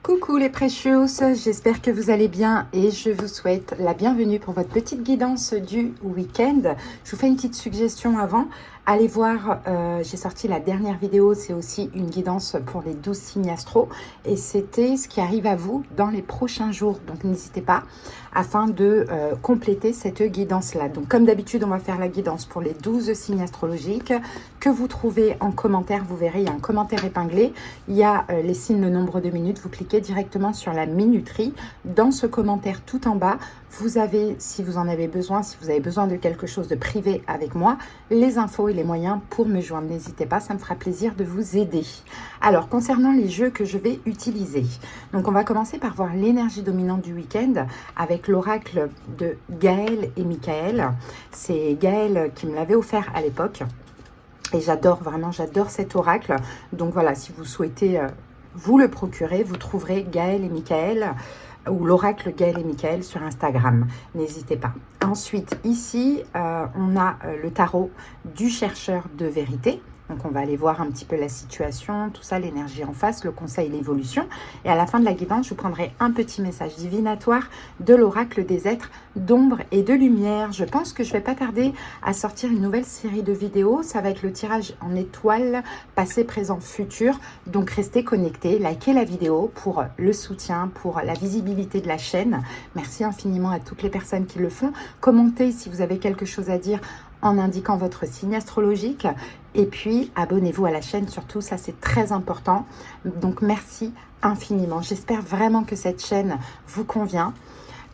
Coucou les précieuses, j'espère que vous allez bien et je vous souhaite la bienvenue pour votre petite guidance du week-end. Je vous fais une petite suggestion avant. Allez voir, j'ai sorti la dernière vidéo, c'est aussi une guidance pour les 12 signes astro et c'était ce qui arrive à vous dans les prochains jours. Donc n'hésitez pas afin de compléter cette guidance-là. Donc comme d'habitude, on va faire la guidance pour les 12 signes astrologiques que vous trouvez en commentaire. Vous verrez, il y a un commentaire épinglé. Il y a les signes, le nombre de minutes. Vous cliquez directement sur la minuterie. Dans ce commentaire tout en bas, vous avez, si vous en avez besoin, si vous avez besoin de quelque chose de privé avec moi, les infos et les moyens pour me joindre. N'hésitez pas, ça me fera plaisir de vous aider. Alors, concernant les jeux que je vais utiliser, donc on va commencer par voir l'énergie dominante du week-end avec l'oracle de Gaël et Michael. C'est Gaël qui me l'avait offert à l'époque. Et j'adore, vraiment, j'adore cet oracle. Donc voilà, si vous souhaitez vous le procurer, vous trouverez Gaël et Michael ou l'oracle Gaël et Michael sur Instagram. N'hésitez pas. Ensuite, ici, on a le tarot du chercheur de vérité. Donc, on va aller voir un petit peu la situation, tout ça, l'énergie en face, le conseil, l'évolution. Et à la fin de la guidance, je vous prendrai un petit message divinatoire de l'oracle des êtres d'ombre et de lumière. Je pense que je ne vais pas tarder à sortir une nouvelle série de vidéos. Ça va être le tirage en étoiles, passé, présent, futur. Donc, restez connectés, likez la vidéo pour le soutien, pour la visibilité de la chaîne. Merci infiniment à toutes les personnes qui le font. Commentez si vous avez quelque chose à dire en indiquant votre signe astrologique et puis abonnez-vous à la chaîne, surtout ça c'est très important. Donc merci infiniment, j'espère vraiment que cette chaîne vous convient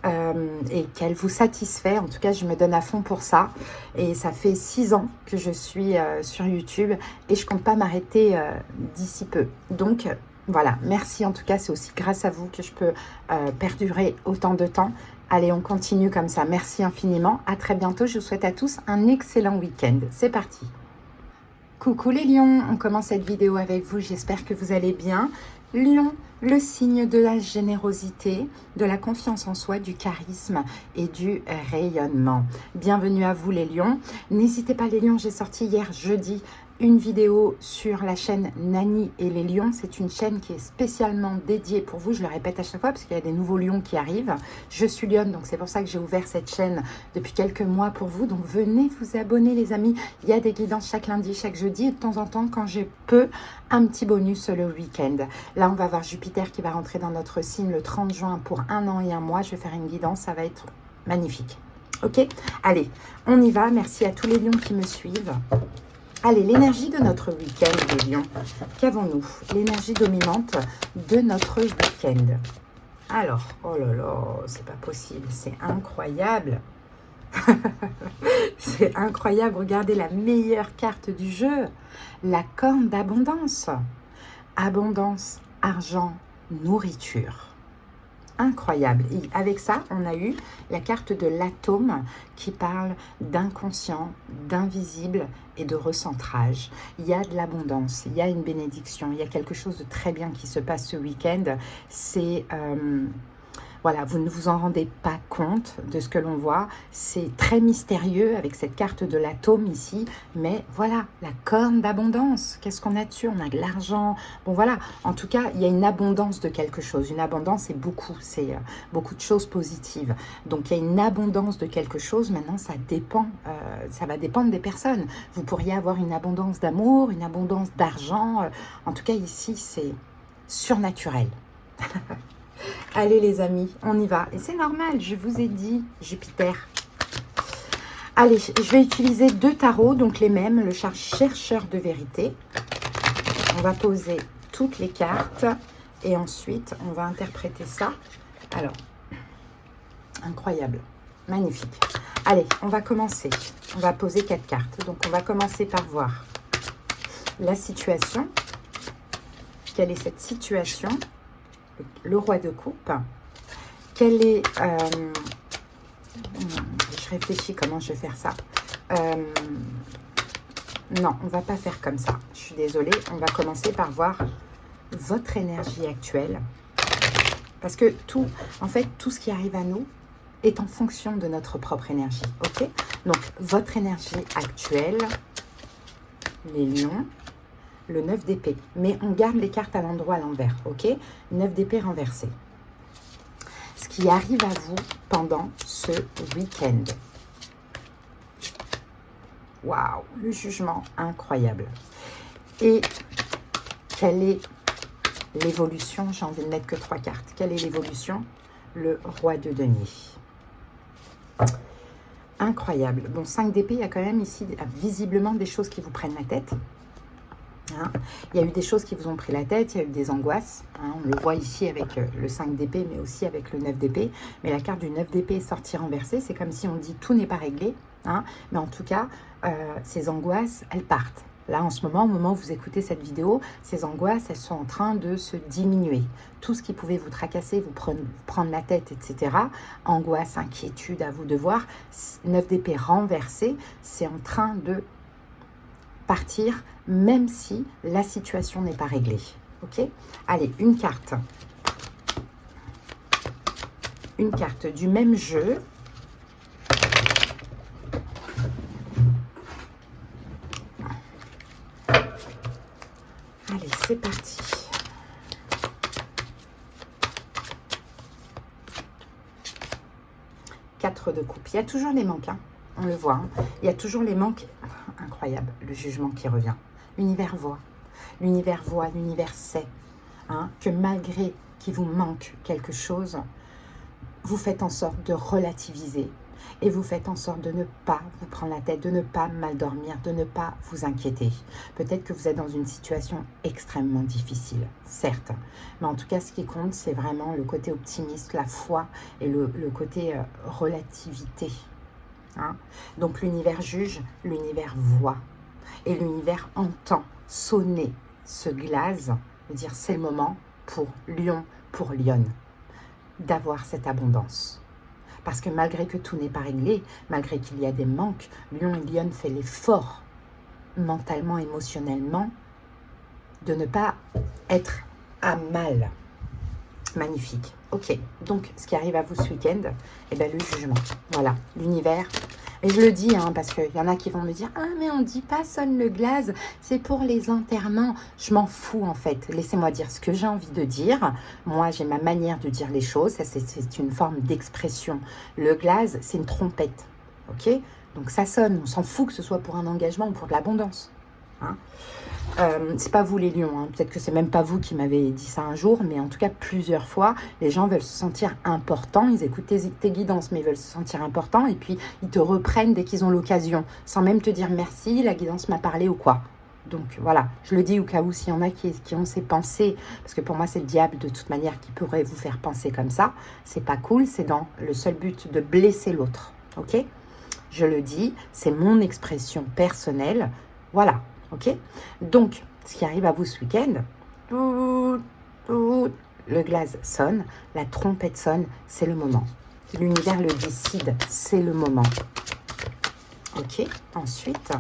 et qu'elle vous satisfait. En tout cas je me donne à fond pour ça et ça fait 6 ans que je suis sur YouTube et je compte pas m'arrêter d'ici peu. Donc voilà, merci en tout cas, c'est aussi grâce à vous que je peux perdurer autant de temps. Allez, on continue comme ça. Merci infiniment. À très bientôt. Je vous souhaite à tous un excellent week-end. C'est parti. Coucou les lions. On commence cette vidéo avec vous. J'espère que vous allez bien. Lion, le signe de la générosité, de la confiance en soi, du charisme et du rayonnement. Bienvenue à vous les lions. N'hésitez pas les lions, j'ai sorti hier jeudi une vidéo sur la chaîne Nani et les lions. C'est une chaîne qui est spécialement dédiée pour vous. Je le répète à chaque fois parce qu'il y a des nouveaux lions qui arrivent. Je suis lionne, donc c'est pour ça que j'ai ouvert cette chaîne depuis quelques mois pour vous. Donc venez vous abonner les amis. Il y a des guidances chaque lundi, chaque jeudi et de temps en temps quand je peux, un petit bonus le week-end. Là, on va voir Jupiter qui va rentrer dans notre signe le 30 juin pour 1 an et 1 mois. Je vais faire une guidance, ça va être magnifique. Ok, allez, on y va. Merci à tous les lions qui me suivent. Allez, l'énergie de notre week-end, les lions. Qu'avons-nous? L'énergie dominante de notre week-end. Alors, oh là là, c'est pas possible, c'est incroyable. C'est incroyable, regardez la meilleure carte du jeu. La corne d'abondance. Abondance, argent, nourriture. Incroyable. Et avec ça, on a eu la carte de l'atome qui parle d'inconscient, d'invisible et de recentrage. Il y a de l'abondance, il y a une bénédiction, il y a quelque chose de très bien qui se passe ce week-end. C'est... voilà, vous ne vous en rendez pas compte de ce que l'on voit. C'est très mystérieux avec cette carte de l'atome ici. Mais voilà, la corne d'abondance. Qu'est-ce qu'on a dessus? On a de l'argent. Bon, voilà. En tout cas, il y a une abondance de quelque chose. Une abondance, c'est beaucoup. C'est beaucoup de choses positives. Donc, il y a une abondance de quelque chose. Maintenant, ça dépend. Ça va dépendre des personnes. Vous pourriez avoir une abondance d'amour, une abondance d'argent. En tout cas, ici, c'est surnaturel. Allez les amis, on y va. Et c'est normal, je vous ai dit, Jupiter. Allez, je vais utiliser 2 tarots, donc les mêmes, le chercheur de vérité. On va poser toutes les cartes et ensuite, on va interpréter ça. Alors, incroyable, magnifique. Allez, on va commencer. On va poser 4 cartes. Donc, on va commencer par voir la situation. Quelle est cette situation ? Le roi de coupe. Quel est... je réfléchis comment je vais faire ça. Non, on va pas faire comme ça. Je suis désolée. On va commencer par voir votre énergie actuelle. Parce que tout, en fait, tout ce qui arrive à nous est en fonction de notre propre énergie. Ok? Donc, votre énergie actuelle, les lions, le 9 d'épée. Mais on garde les cartes à l'endroit à l'envers, ok? 9 d'épée renversé. Ce qui arrive à vous pendant ce week-end. Waouh, le jugement incroyable. Et quelle est l'évolution? J'ai envie de mettre que 3 cartes. Quelle est l'évolution? Le roi de denier. Incroyable. Bon, 5 d'épée, il y a quand même ici visiblement des choses qui vous prennent la tête. Hein, il y a eu des choses qui vous ont pris la tête, il y a eu des angoisses. Hein, on le voit ici avec le 5 d'épée, mais aussi avec le 9 d'épée. Mais la carte du 9 d'épée est sortie renversée. C'est comme si on dit tout n'est pas réglé. Hein, mais en tout cas, ces angoisses, elles partent. Là, en ce moment, au moment où vous écoutez cette vidéo, ces angoisses, elles sont en train de se diminuer. Tout ce qui pouvait vous tracasser, vous prendre la tête, etc. Angoisse, inquiétude, à vous de voir. 9 d'épée renversé, c'est en train de partir, même si la situation n'est pas réglée. Ok? Allez, une carte. Une carte du même jeu. Allez, c'est parti. Quatre de coupe. Il y a toujours les manques, hein. On le voit. Hein. Il y a toujours les manques. Incroyable, le jugement qui revient. L'univers voit. L'univers voit, l'univers sait. Hein, que malgré qu'il vous manque quelque chose, vous faites en sorte de relativiser. Et vous faites en sorte de ne pas vous prendre la tête, de ne pas mal dormir, de ne pas vous inquiéter. Peut-être que vous êtes dans une situation extrêmement difficile, certes. Mais en tout cas, ce qui compte, c'est vraiment le côté optimiste, la foi et le côté relativité. Hein? Donc l'univers juge, l'univers voit. Et l'univers entend sonner ce glaze, de dire c'est le moment pour Lion, pour Lionne, d'avoir cette abondance. Parce que malgré que tout n'est pas réglé, malgré qu'il y a des manques, Lion et Lionne fait l'effort mentalement, émotionnellement, de ne pas être à mal. Magnifique. Ok, donc ce qui arrive à vous ce week-end, eh bien, le jugement. Voilà, l'univers. Et je le dis, hein, parce qu'il y en a qui vont me dire « Ah, mais on ne dit pas sonne le glaze, c'est pour les enterrements. » Je m'en fous, en fait. Laissez-moi dire ce que j'ai envie de dire. Moi, j'ai ma manière de dire les choses. Ça, c'est une forme d'expression. Le glaze, c'est une trompette. Ok? Donc, ça sonne. On s'en fout que ce soit pour un engagement ou pour de l'abondance. Hein? C'est pas vous les lions, hein. Peut-être que c'est même pas vous qui m'avez dit ça un jour, mais en tout cas plusieurs fois, les gens veulent se sentir importants, ils écoutent tes guidances, mais ils veulent se sentir importants, et puis ils te reprennent dès qu'ils ont l'occasion, sans même te dire merci, la guidance m'a parlé ou quoi. Donc voilà, je le dis au cas où s'il y en a qui ont ces pensées, parce que pour moi c'est le diable de toute manière qui pourrait vous faire penser comme ça, c'est pas cool, c'est dans le seul but de blesser l'autre, ok? Je le dis, c'est mon expression personnelle, voilà. Ok, donc ce qui arrive à vous ce week-end, le glaze sonne, la trompette sonne, c'est le moment. L'univers le décide, c'est le moment. Ok, ensuite,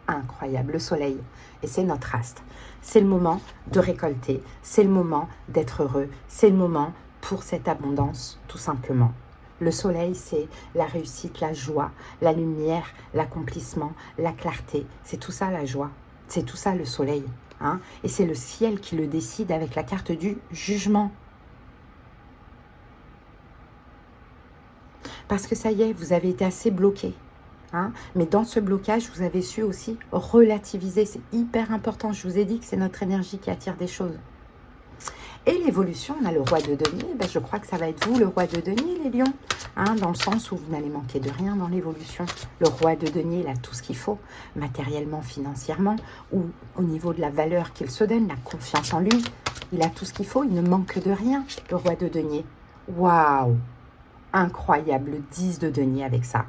incroyable, le soleil, et c'est notre astre. C'est le moment de récolter, c'est le moment d'être heureux, c'est le moment pour cette abondance, tout simplement. Le soleil, c'est la réussite, la joie, la lumière, l'accomplissement, la clarté. C'est tout ça la joie. C'est tout ça le soleil. Hein? Et c'est le ciel qui le décide avec la carte du jugement. Parce que ça y est, vous avez été assez bloqué. Hein? Mais dans ce blocage, vous avez su aussi relativiser. C'est hyper important. Je vous ai dit que c'est notre énergie qui attire des choses. Et l'évolution, on a le roi de denier. Ben, je crois que ça va être vous, le roi de denier, les lions. Hein, dans le sens où vous n'allez manquer de rien dans l'évolution. Le roi de denier, il a tout ce qu'il faut, matériellement, financièrement, ou au niveau de la valeur qu'il se donne, la confiance en lui. Il a tout ce qu'il faut, il ne manque de rien, le roi de denier. Waouh! Incroyable, le 10 de denier avec ça.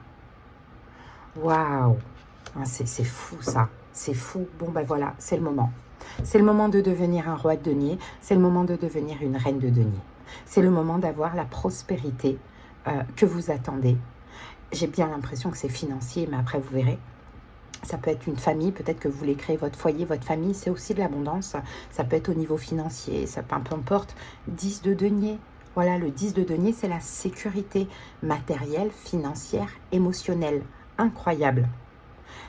Waouh! C'est fou, ça. C'est fou. Bon, ben voilà, c'est le moment. C'est le moment de devenir un roi de denier, c'est le moment de devenir une reine de denier. C'est le moment d'avoir la prospérité que vous attendez. J'ai bien l'impression que c'est financier, mais après vous verrez. Ça peut être une famille, peut-être que vous voulez créer votre foyer, votre famille, c'est aussi de l'abondance. Ça peut être au niveau financier, ça peu importe. 10 de denier, voilà, le 10 de denier, c'est la sécurité matérielle, financière, émotionnelle. Incroyable.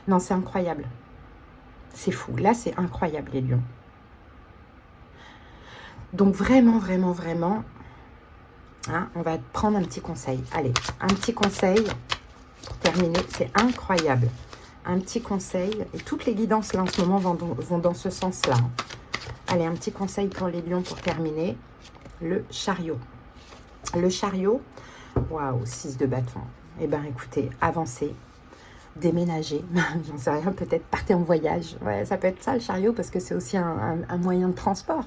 Non, c'est incroyable. C'est fou. Là, c'est incroyable, les lions. Donc, vraiment, vraiment, vraiment, hein, on va prendre un petit conseil. Allez, un petit conseil pour terminer. C'est incroyable. Un petit conseil. Et toutes les guidances, là, en ce moment, vont dans ce sens-là. Allez, un petit conseil pour les lions pour terminer. Le chariot. Le chariot, waouh, 6 de bâton. Eh bien, écoutez, avancez, déménagez, j'en sais rien, peut-être partez en voyage. Ouais, ça peut être ça, le chariot, parce que c'est aussi un moyen de transport.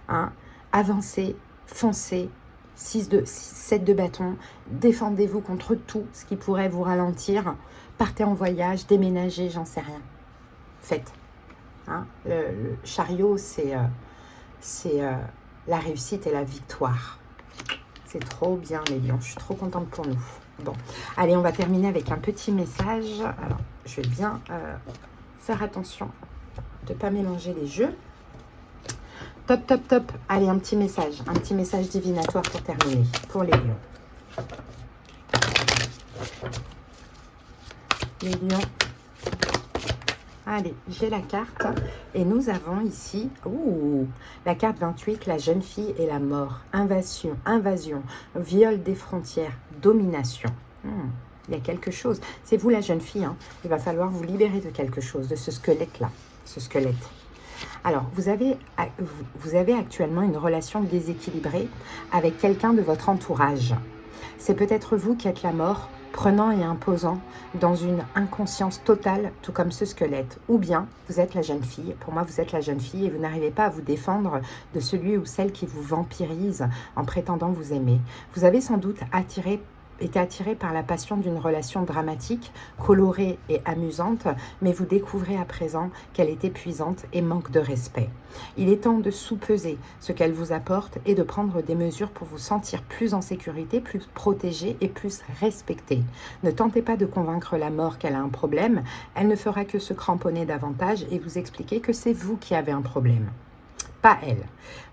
Hein. Avancez, foncez, 7 de bâton, défendez-vous contre tout ce qui pourrait vous ralentir. Partez en voyage, déménagez, j'en sais rien. Faites. Hein. Le chariot, c'est la réussite et la victoire. C'est trop bien, les lions. Je suis trop contente pour nous. Bon, allez, on va terminer avec un petit message. Alors, je vais bien faire attention de ne pas mélanger les jeux. Top, top, top. Allez, un petit message divinatoire pour terminer, pour les lions. Les lions. Allez, j'ai la carte et nous avons ici la carte 28, la jeune fille et la mort. Invasion, viol des frontières, domination. Il y a quelque chose. C'est vous la jeune fille. Hein. Il va falloir vous libérer de quelque chose, de ce squelette-là. Ce squelette. Alors, vous avez actuellement une relation déséquilibrée avec quelqu'un de votre entourage. C'est peut-être vous qui êtes la mort, prenant et imposant dans une inconscience totale, tout comme ce squelette. Ou bien, vous êtes la jeune fille. Pour moi, vous êtes la jeune fille et vous n'arrivez pas à vous défendre de celui ou celle qui vous vampirise en prétendant vous aimer. Vous avez sans doute été attiré par la passion d'une relation dramatique, colorée et amusante, mais vous découvrez à présent qu'elle est épuisante et manque de respect. Il est temps de sous-peser ce qu'elle vous apporte et de prendre des mesures pour vous sentir plus en sécurité, plus protégé et plus respecté. Ne tentez pas de convaincre la mort qu'elle a un problème, elle ne fera que se cramponner davantage et vous expliquer que c'est vous qui avez un problème. Pas elle.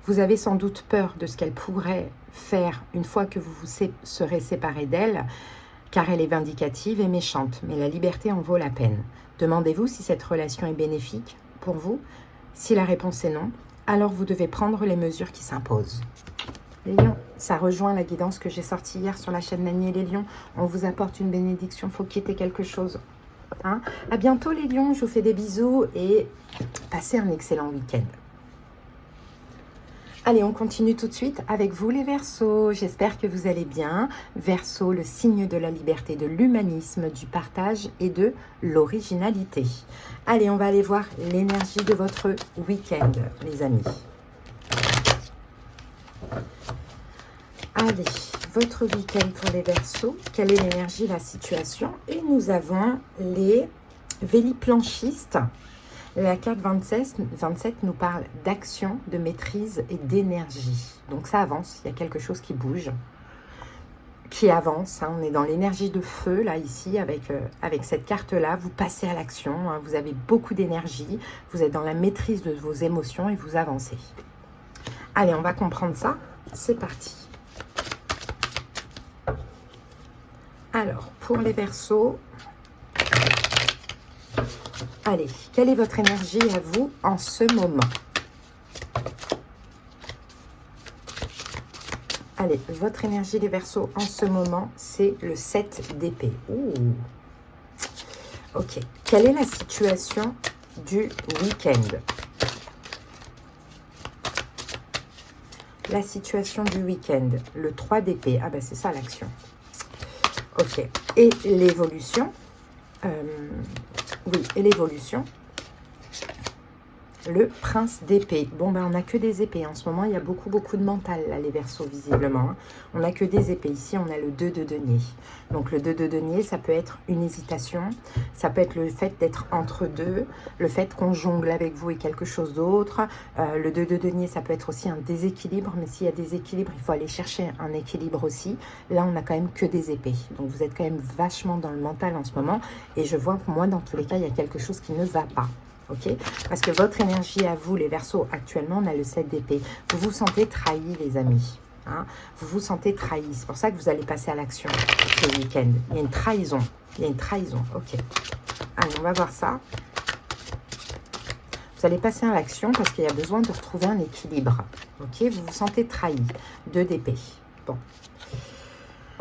Vous avez sans doute peur de ce qu'elle pourrait faire une fois que vous vous serez séparé d'elle, car elle est vindicative et méchante, mais la liberté en vaut la peine. Demandez-vous si cette relation est bénéfique pour vous. Si la réponse est non, alors vous devez prendre les mesures qui s'imposent. Les lions, ça rejoint la guidance que j'ai sortie hier sur la chaîne Nani et les lions. On vous apporte une bénédiction, il faut quitter quelque chose. Hein? À bientôt les lions, je vous fais des bisous et passez un excellent week-end. Allez, on continue tout de suite avec vous les Verseaux. J'espère que vous allez bien. Verseau, le signe de la liberté, de l'humanisme, du partage et de l'originalité. Allez, on va aller voir l'énergie de votre week-end, les amis. Allez, votre week-end pour les Verseaux. Quelle est l'énergie, la situation? Et nous avons les véliplanchistes. La carte 27 nous parle d'action, de maîtrise et d'énergie. Donc ça avance, il y a quelque chose qui bouge, qui avance. Hein. On est dans l'énergie de feu, là, ici, avec cette carte-là. Vous passez à l'action, hein. Vous avez beaucoup d'énergie, vous êtes dans la maîtrise de vos émotions et vous avancez. Allez, on va comprendre ça. C'est parti. Alors, pour les Verseaux... Allez, quelle est votre énergie à vous en ce moment? Allez, votre énergie les Verseaux en ce moment, c'est le 7 d'épée. Ok, quelle est la situation du week-end? La situation du week-end, le 3 d'épée. Ah ben c'est ça l'action. Ok, et l'évolution oui, et l'évolution, le prince d'épée. Bon, ben, on n'a que des épées. En ce moment, il y a beaucoup de mental, là, les Verseaux, visiblement. Hein. On n'a que des épées. Ici, on a le 2 de denier. Donc, le 2 de denier, ça peut être une hésitation. Ça peut être le fait d'être entre deux. Le fait qu'on jongle avec vous et quelque chose d'autre. Le 2 de denier, ça peut être aussi un déséquilibre. Mais s'il y a des équilibres, il faut aller chercher un équilibre aussi. Là, on n'a quand même que des épées. Donc, vous êtes quand même vachement dans le mental en ce moment. Et je vois que moi, dans tous les cas, il y a quelque chose qui ne va pas. Ok, parce que votre énergie à vous, les Verseaux, actuellement, on a le 7 d'épée. Vous vous sentez trahi, les amis. Hein, vous vous sentez trahi. C'est pour ça que vous allez passer à l'action ce week-end. Il y a une trahison. Il y a une trahison. Ok. Allez, on va voir ça. Vous allez passer à l'action parce qu'il y a besoin de retrouver un équilibre. Ok, vous vous sentez trahi. 2 d'épée. Bon.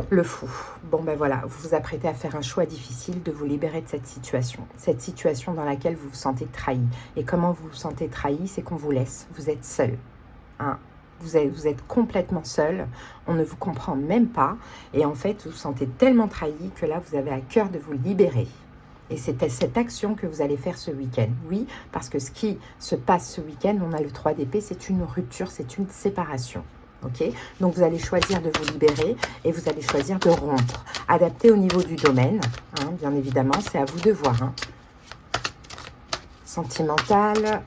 Le fou. Bon, ben voilà, vous vous apprêtez à faire un choix difficile de vous libérer de cette situation dans laquelle vous vous sentez trahi. Et comment vous vous sentez trahi, c'est qu'on vous laisse. Vous êtes seul. Hein. Vous êtes complètement seul. On ne vous comprend même pas. Et en fait, vous vous sentez tellement trahi que là, vous avez à cœur de vous libérer. Et c'est cette action que vous allez faire ce week-end. Oui, parce que ce qui se passe ce week-end, on a le 3 d'épée, c'est une rupture, c'est une séparation. Ok, donc vous allez choisir de vous libérer et vous allez choisir de rompre. Adapté au niveau du domaine, hein, bien évidemment, c'est à vous de voir. Hein. Sentimental,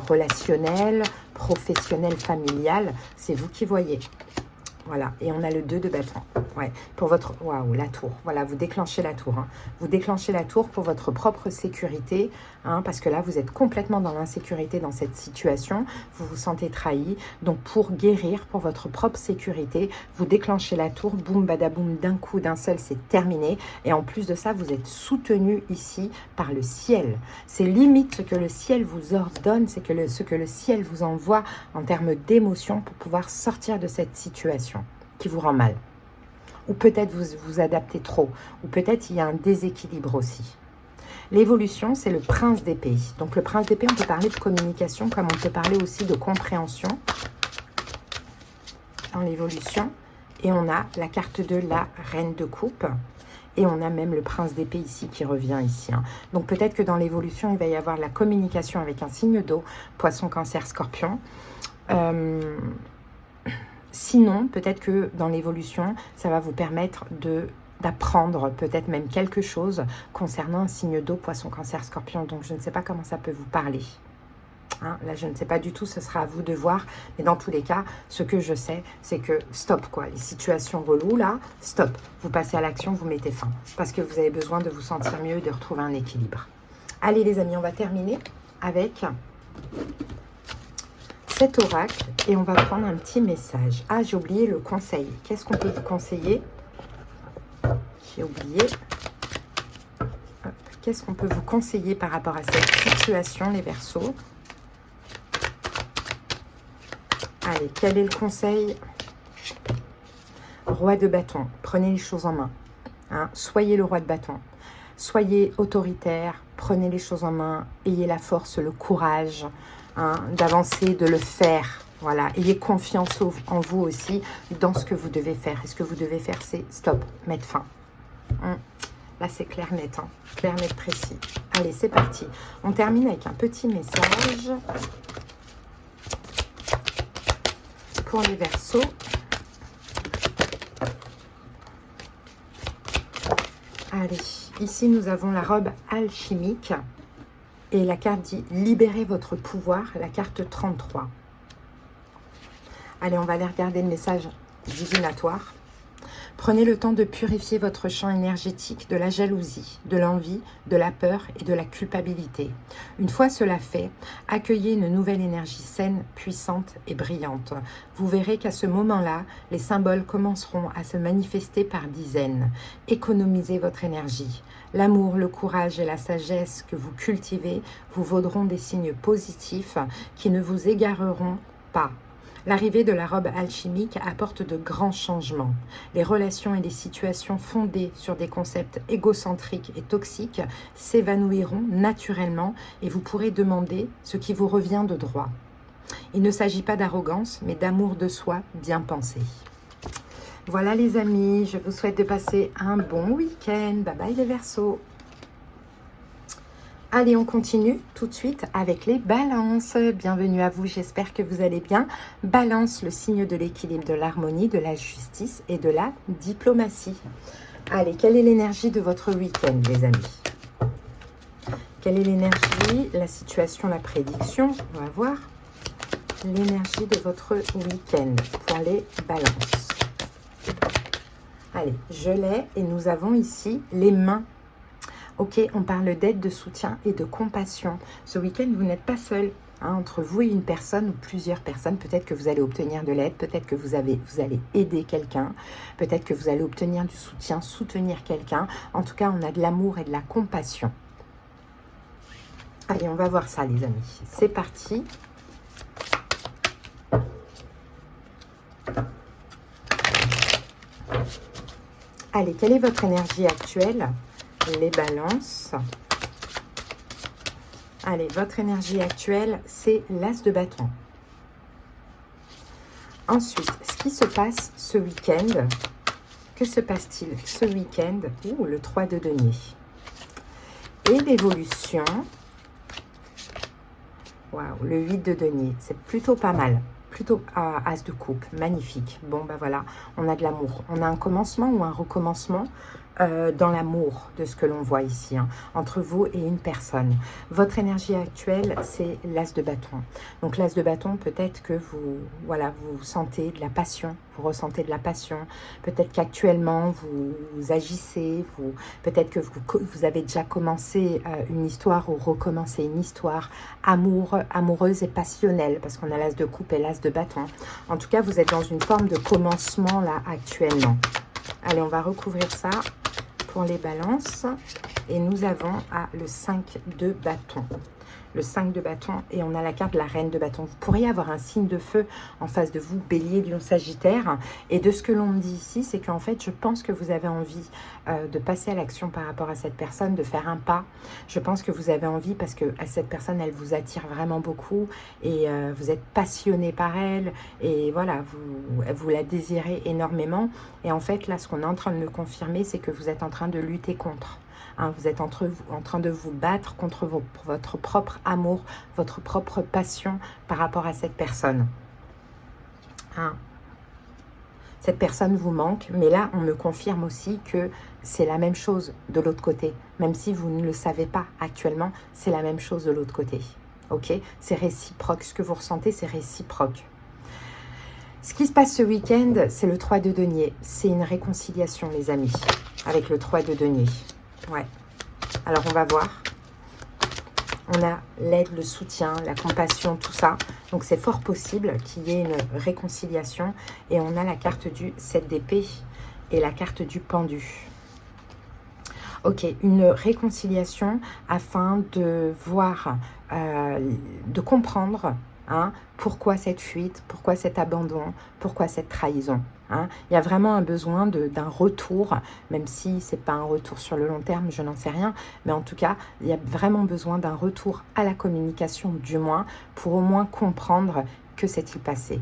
relationnel, professionnel, familial, c'est vous qui voyez. Voilà, et on a le 2 de bâton. Ouais, pour votre... Waouh, la tour. Voilà, vous déclenchez la tour. Hein. Vous déclenchez la tour pour votre propre sécurité, hein, parce que là, vous êtes complètement dans l'insécurité dans cette situation. Vous vous sentez trahi. Donc, pour guérir, pour votre propre sécurité, vous déclenchez la tour. Boum, badaboum, d'un coup, d'un seul, c'est terminé. Et en plus de ça, vous êtes soutenu ici par le ciel. C'est limite ce que le ciel vous ordonne, c'est que ce que le ciel vous envoie en termes d'émotion pour pouvoir sortir de cette situation qui vous rend mal. Ou peut-être vous vous adaptez trop. Ou peut-être il y a un déséquilibre aussi. L'évolution, c'est le prince d'épée. Donc le prince d'épée, on peut parler de communication comme on peut parler aussi de compréhension dans l'évolution. Et on a la carte de la reine de coupe. Et on a même le prince d'épée ici qui revient ici. Hein. Donc peut-être que dans l'évolution, il va y avoir la communication avec un signe d'eau, poisson, cancer, scorpion. Sinon, peut-être que dans l'évolution, ça va vous permettre d'apprendre peut-être même quelque chose concernant un signe d'eau, poisson, cancer, scorpion. Donc, je ne sais pas comment ça peut vous parler. Hein, là, je ne sais pas du tout, ce sera à vous de voir. Mais dans tous les cas, ce que je sais, c'est que stop, quoi. Les situations reloues, là, stop. Vous passez à l'action, vous mettez fin. Parce que vous avez besoin de vous sentir mieux et de retrouver un équilibre. Allez, les amis, on va terminer avec... cet oracle et on va prendre un petit message. Ah, j'ai oublié le conseil. Qu'est-ce qu'on peut vous conseiller? J'ai oublié. Qu'est-ce qu'on peut vous conseiller par rapport à cette situation, les Verseaux? Allez, quel est le conseil? Roi de bâton. Prenez les choses en main. Hein, soyez le roi de bâton. Soyez autoritaire. Prenez les choses en main. Ayez la force, le courage. Hein, d'avancer, de le faire. Voilà, ayez confiance en vous aussi dans ce que vous devez faire. Et ce que vous devez faire, c'est stop, mettre fin. Là, c'est clair, net. Hein. Clair, net, précis. Allez, c'est parti. On termine avec un petit message pour les Verseaux. Allez, ici, nous avons la robe alchimique. Et la carte dit « Libérez votre pouvoir », la carte 33. Allez, on va aller regarder le message divinatoire. Prenez le temps de purifier votre champ énergétique de la jalousie, de l'envie, de la peur et de la culpabilité. Une fois cela fait, accueillez une nouvelle énergie saine, puissante et brillante. Vous verrez qu'à ce moment-là, les symboles commenceront à se manifester par dizaines. Économisez votre énergie. L'amour, le courage et la sagesse que vous cultivez vous vaudront des signes positifs qui ne vous égareront pas. L'arrivée de la robe alchimique apporte de grands changements. Les relations et les situations fondées sur des concepts égocentriques et toxiques s'évanouiront naturellement et vous pourrez demander ce qui vous revient de droit. Il ne s'agit pas d'arrogance, mais d'amour de soi bien pensé. Voilà les amis, je vous souhaite de passer un bon week-end. Bye bye les Verseaux. Allez, on continue tout de suite avec les balances. Bienvenue à vous, j'espère que vous allez bien. Balance, le signe de l'équilibre, de l'harmonie, de la justice et de la diplomatie. Allez, quelle est l'énergie de votre week-end, les amis? Quelle est l'énergie, la situation, la prédiction? On va voir l'énergie de votre week-end pour les balances. Allez, je l'ai et nous avons ici les mains. Ok, on parle d'aide, de soutien et de compassion. Ce week-end, vous n'êtes pas seul. Hein, entre vous et une personne ou plusieurs personnes, peut-être que vous allez obtenir de l'aide, peut-être que vous allez aider quelqu'un, peut-être que vous allez obtenir du soutien, soutenir quelqu'un. En tout cas, on a de l'amour et de la compassion. Allez, on va voir ça, les amis. C'est parti. Allez, quelle est votre énergie actuelle? Les balances. Allez, votre énergie actuelle, c'est l'As de bâton. Ensuite, ce qui se passe ce week-end, que se passe-t-il ce week-end? Ouh, le 3 de denier. Et l'évolution. Waouh, le 8 de denier, c'est plutôt pas mal. Plutôt As de coupe, magnifique. Bon, ben voilà, on a de l'amour. On a un commencement ou un recommencement dans l'amour de ce que l'on voit ici, hein, entre vous et une personne. Votre énergie actuelle, c'est l'As de bâton. Donc l'As de bâton, peut-être que vous, voilà, vous sentez de la passion, vous ressentez de la passion. Peut-être qu'actuellement, vous agissez, peut-être que vous avez déjà commencé une histoire ou recommencé une histoire amoureuse et passionnelle, parce qu'on a l'As de coupe et l'As de bâton. En tout cas, vous êtes dans une forme de commencement là actuellement. Allez, on va recouvrir ça pour les balances. Et nous avons le 5 de bâton. Le 5 de bâton et on a la carte de la reine de bâton. Vous pourriez avoir un signe de feu en face de vous, bélier, lion, sagittaire. Et de ce que l'on me dit ici, c'est qu'en fait, je pense que vous avez envie de passer à l'action par rapport à cette personne, de faire un pas. Je pense que vous avez envie parce que cette personne, elle vous attire vraiment beaucoup et vous êtes passionné par elle. Et voilà, vous la désirez énormément. Et en fait, là, ce qu'on est en train de me confirmer, c'est que vous êtes en train de lutter contre. Hein, vous êtes en train de vous battre contre votre propre amour, votre propre passion par rapport à cette personne. Hein. Cette personne vous manque, mais là, on me confirme aussi que c'est la même chose de l'autre côté. Même si vous ne le savez pas actuellement, c'est la même chose de l'autre côté. Ok? C'est réciproque. Ce que vous ressentez, c'est réciproque. Ce qui se passe ce week-end, c'est le 3 de denier. C'est une réconciliation, les amis, avec le 3 de denier. Ouais. Alors, on va voir. On a l'aide, le soutien, la compassion, tout ça. Donc, c'est fort possible qu'il y ait une réconciliation. Et on a la carte du 7 d'épée et la carte du pendu. Ok, une réconciliation afin de voir, de comprendre hein, pourquoi cette fuite, pourquoi cet abandon, pourquoi cette trahison. Hein. Il y a vraiment un besoin d'un retour, même si ce n'est pas un retour sur le long terme, je n'en sais rien. Mais en tout cas, il y a vraiment besoin d'un retour à la communication, du moins, pour au moins comprendre que s'est-il passé.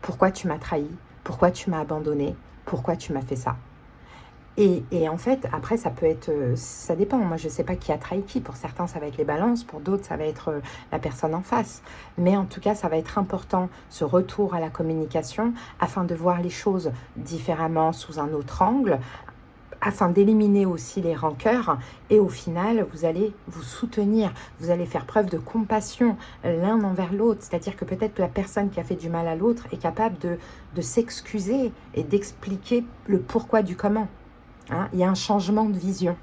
Pourquoi tu m'as trahi? Pourquoi tu m'as abandonné? Pourquoi tu m'as fait ça? Et en fait, après, ça peut être, ça dépend. Moi, je ne sais pas qui a trahi qui. Pour certains, ça va être les balances. Pour d'autres, ça va être la personne en face. Mais en tout cas, ça va être important, ce retour à la communication, afin de voir les choses différemment, sous un autre angle, afin d'éliminer aussi les rancœurs. Et au final, vous allez vous soutenir. Vous allez faire preuve de compassion l'un envers l'autre. C'est-à-dire que peut-être la personne qui a fait du mal à l'autre est capable de s'excuser et d'expliquer le pourquoi du comment. Hein, il y a un changement de vision.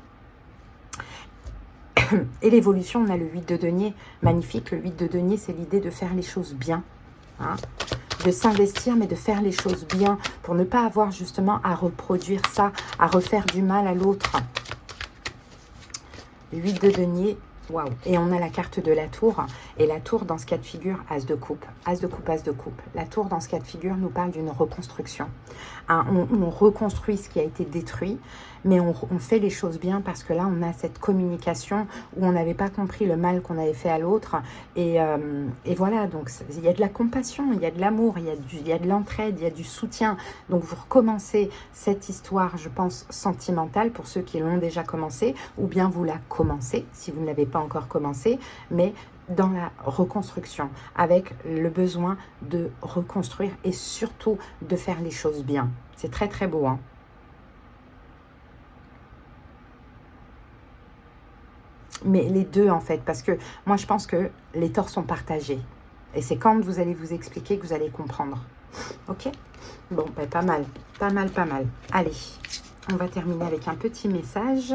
Et l'évolution, on a le 8 de denier. Magnifique, le 8 de denier, c'est l'idée de faire les choses bien. Hein, de s'investir, mais de faire les choses bien pour ne pas avoir justement à reproduire ça, à refaire du mal à l'autre. Le 8 de denier, waouh. Et on a la carte de la tour. Et la tour, dans ce cas de figure, As de coupe. As de coupe, As de coupe. La tour, dans ce cas de figure, nous parle d'une reconstruction. Hein, on reconstruit ce qui a été détruit, mais on fait les choses bien parce que là, on a cette communication où on n'avait pas compris le mal qu'on avait fait à l'autre. Et voilà, donc il y a de la compassion, il y a de l'amour, il y a de l'entraide, il y a du soutien. Donc vous recommencez cette histoire, je pense, sentimentale pour ceux qui l'ont déjà commencé, ou bien vous la commencez si vous ne l'avez pas encore commencé, mais dans la reconstruction, avec le besoin de reconstruire et surtout de faire les choses bien. C'est très très beau, hein. Mais les deux en fait, parce que moi je pense que les torts sont partagés. Et c'est quand vous allez vous expliquer que vous allez comprendre. Ok? Bon, ben, pas mal, pas mal, pas mal. Allez, on va terminer avec un petit message.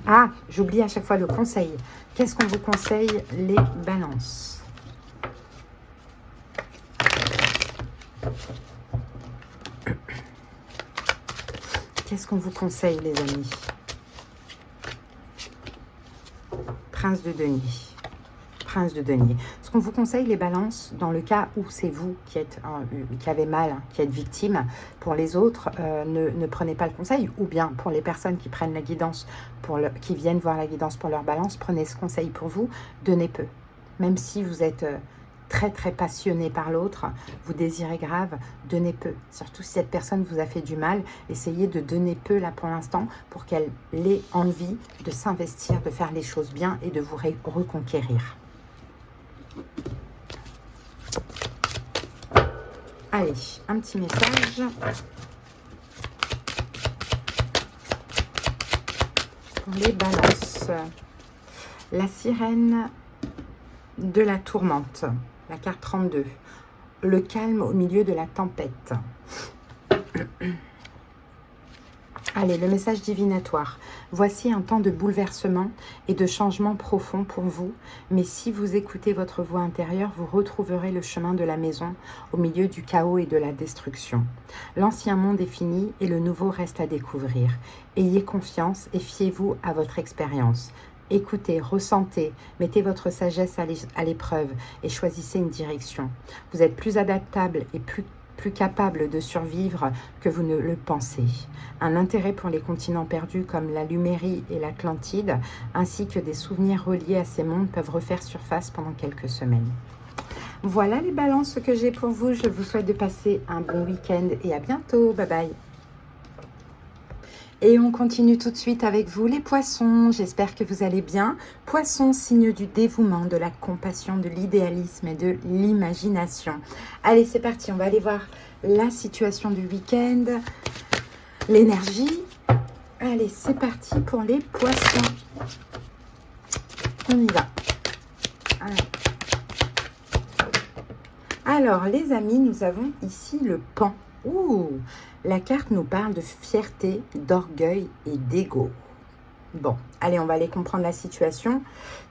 Ah, j'oublie à chaque fois le conseil. Qu'est-ce qu'on vous conseille, les balances? Qu'est-ce qu'on vous conseille, les amis? Prince de denier. Prince de denier. Ce qu'on vous conseille, les balances, dans le cas où c'est vous qui êtes qui avez mal, qui êtes victime, pour les autres, ne prenez pas le conseil. Ou bien, pour les personnes qui prennent la guidance, qui viennent voir la guidance pour leur balance, prenez ce conseil pour vous, donnez peu. Même si vous êtes très très passionné par l'autre, vous désirez grave, donnez peu. Surtout si cette personne vous a fait du mal, essayez de donner peu là pour l'instant pour qu'elle ait envie de s'investir, de faire les choses bien et de vous reconquérir. Allez, un petit message pour les balances. La sirène de la tourmente, la carte 32. Le calme au milieu de la tempête. Allez, le message divinatoire. Voici un temps de bouleversement et de changement profond pour vous. Mais si vous écoutez votre voix intérieure, vous retrouverez le chemin de la maison au milieu du chaos et de la destruction. L'ancien monde est fini et le nouveau reste à découvrir. Ayez confiance et fiez-vous à votre expérience. Écoutez, ressentez, mettez votre sagesse à l'épreuve et choisissez une direction. Vous êtes plus adaptable et plus capable de survivre que vous ne le pensez. Un intérêt pour les continents perdus comme la Lumérie et l'Atlantide, ainsi que des souvenirs reliés à ces mondes peuvent refaire surface pendant quelques semaines. Voilà les balances que j'ai pour vous. Je vous souhaite de passer un bon week-end et à bientôt. Bye bye. Et on continue tout de suite avec vous, les poissons. J'espère que vous allez bien. Poissons, signe du dévouement, de la compassion, de l'idéalisme et de l'imagination. Allez, c'est parti. On va aller voir la situation du week-end, l'énergie. Allez, c'est parti pour les poissons. On y va. Alors, les amis, nous avons ici le pan. Ouh, la carte nous parle de fierté, d'orgueil et d'ego. Bon, allez, on va aller comprendre la situation,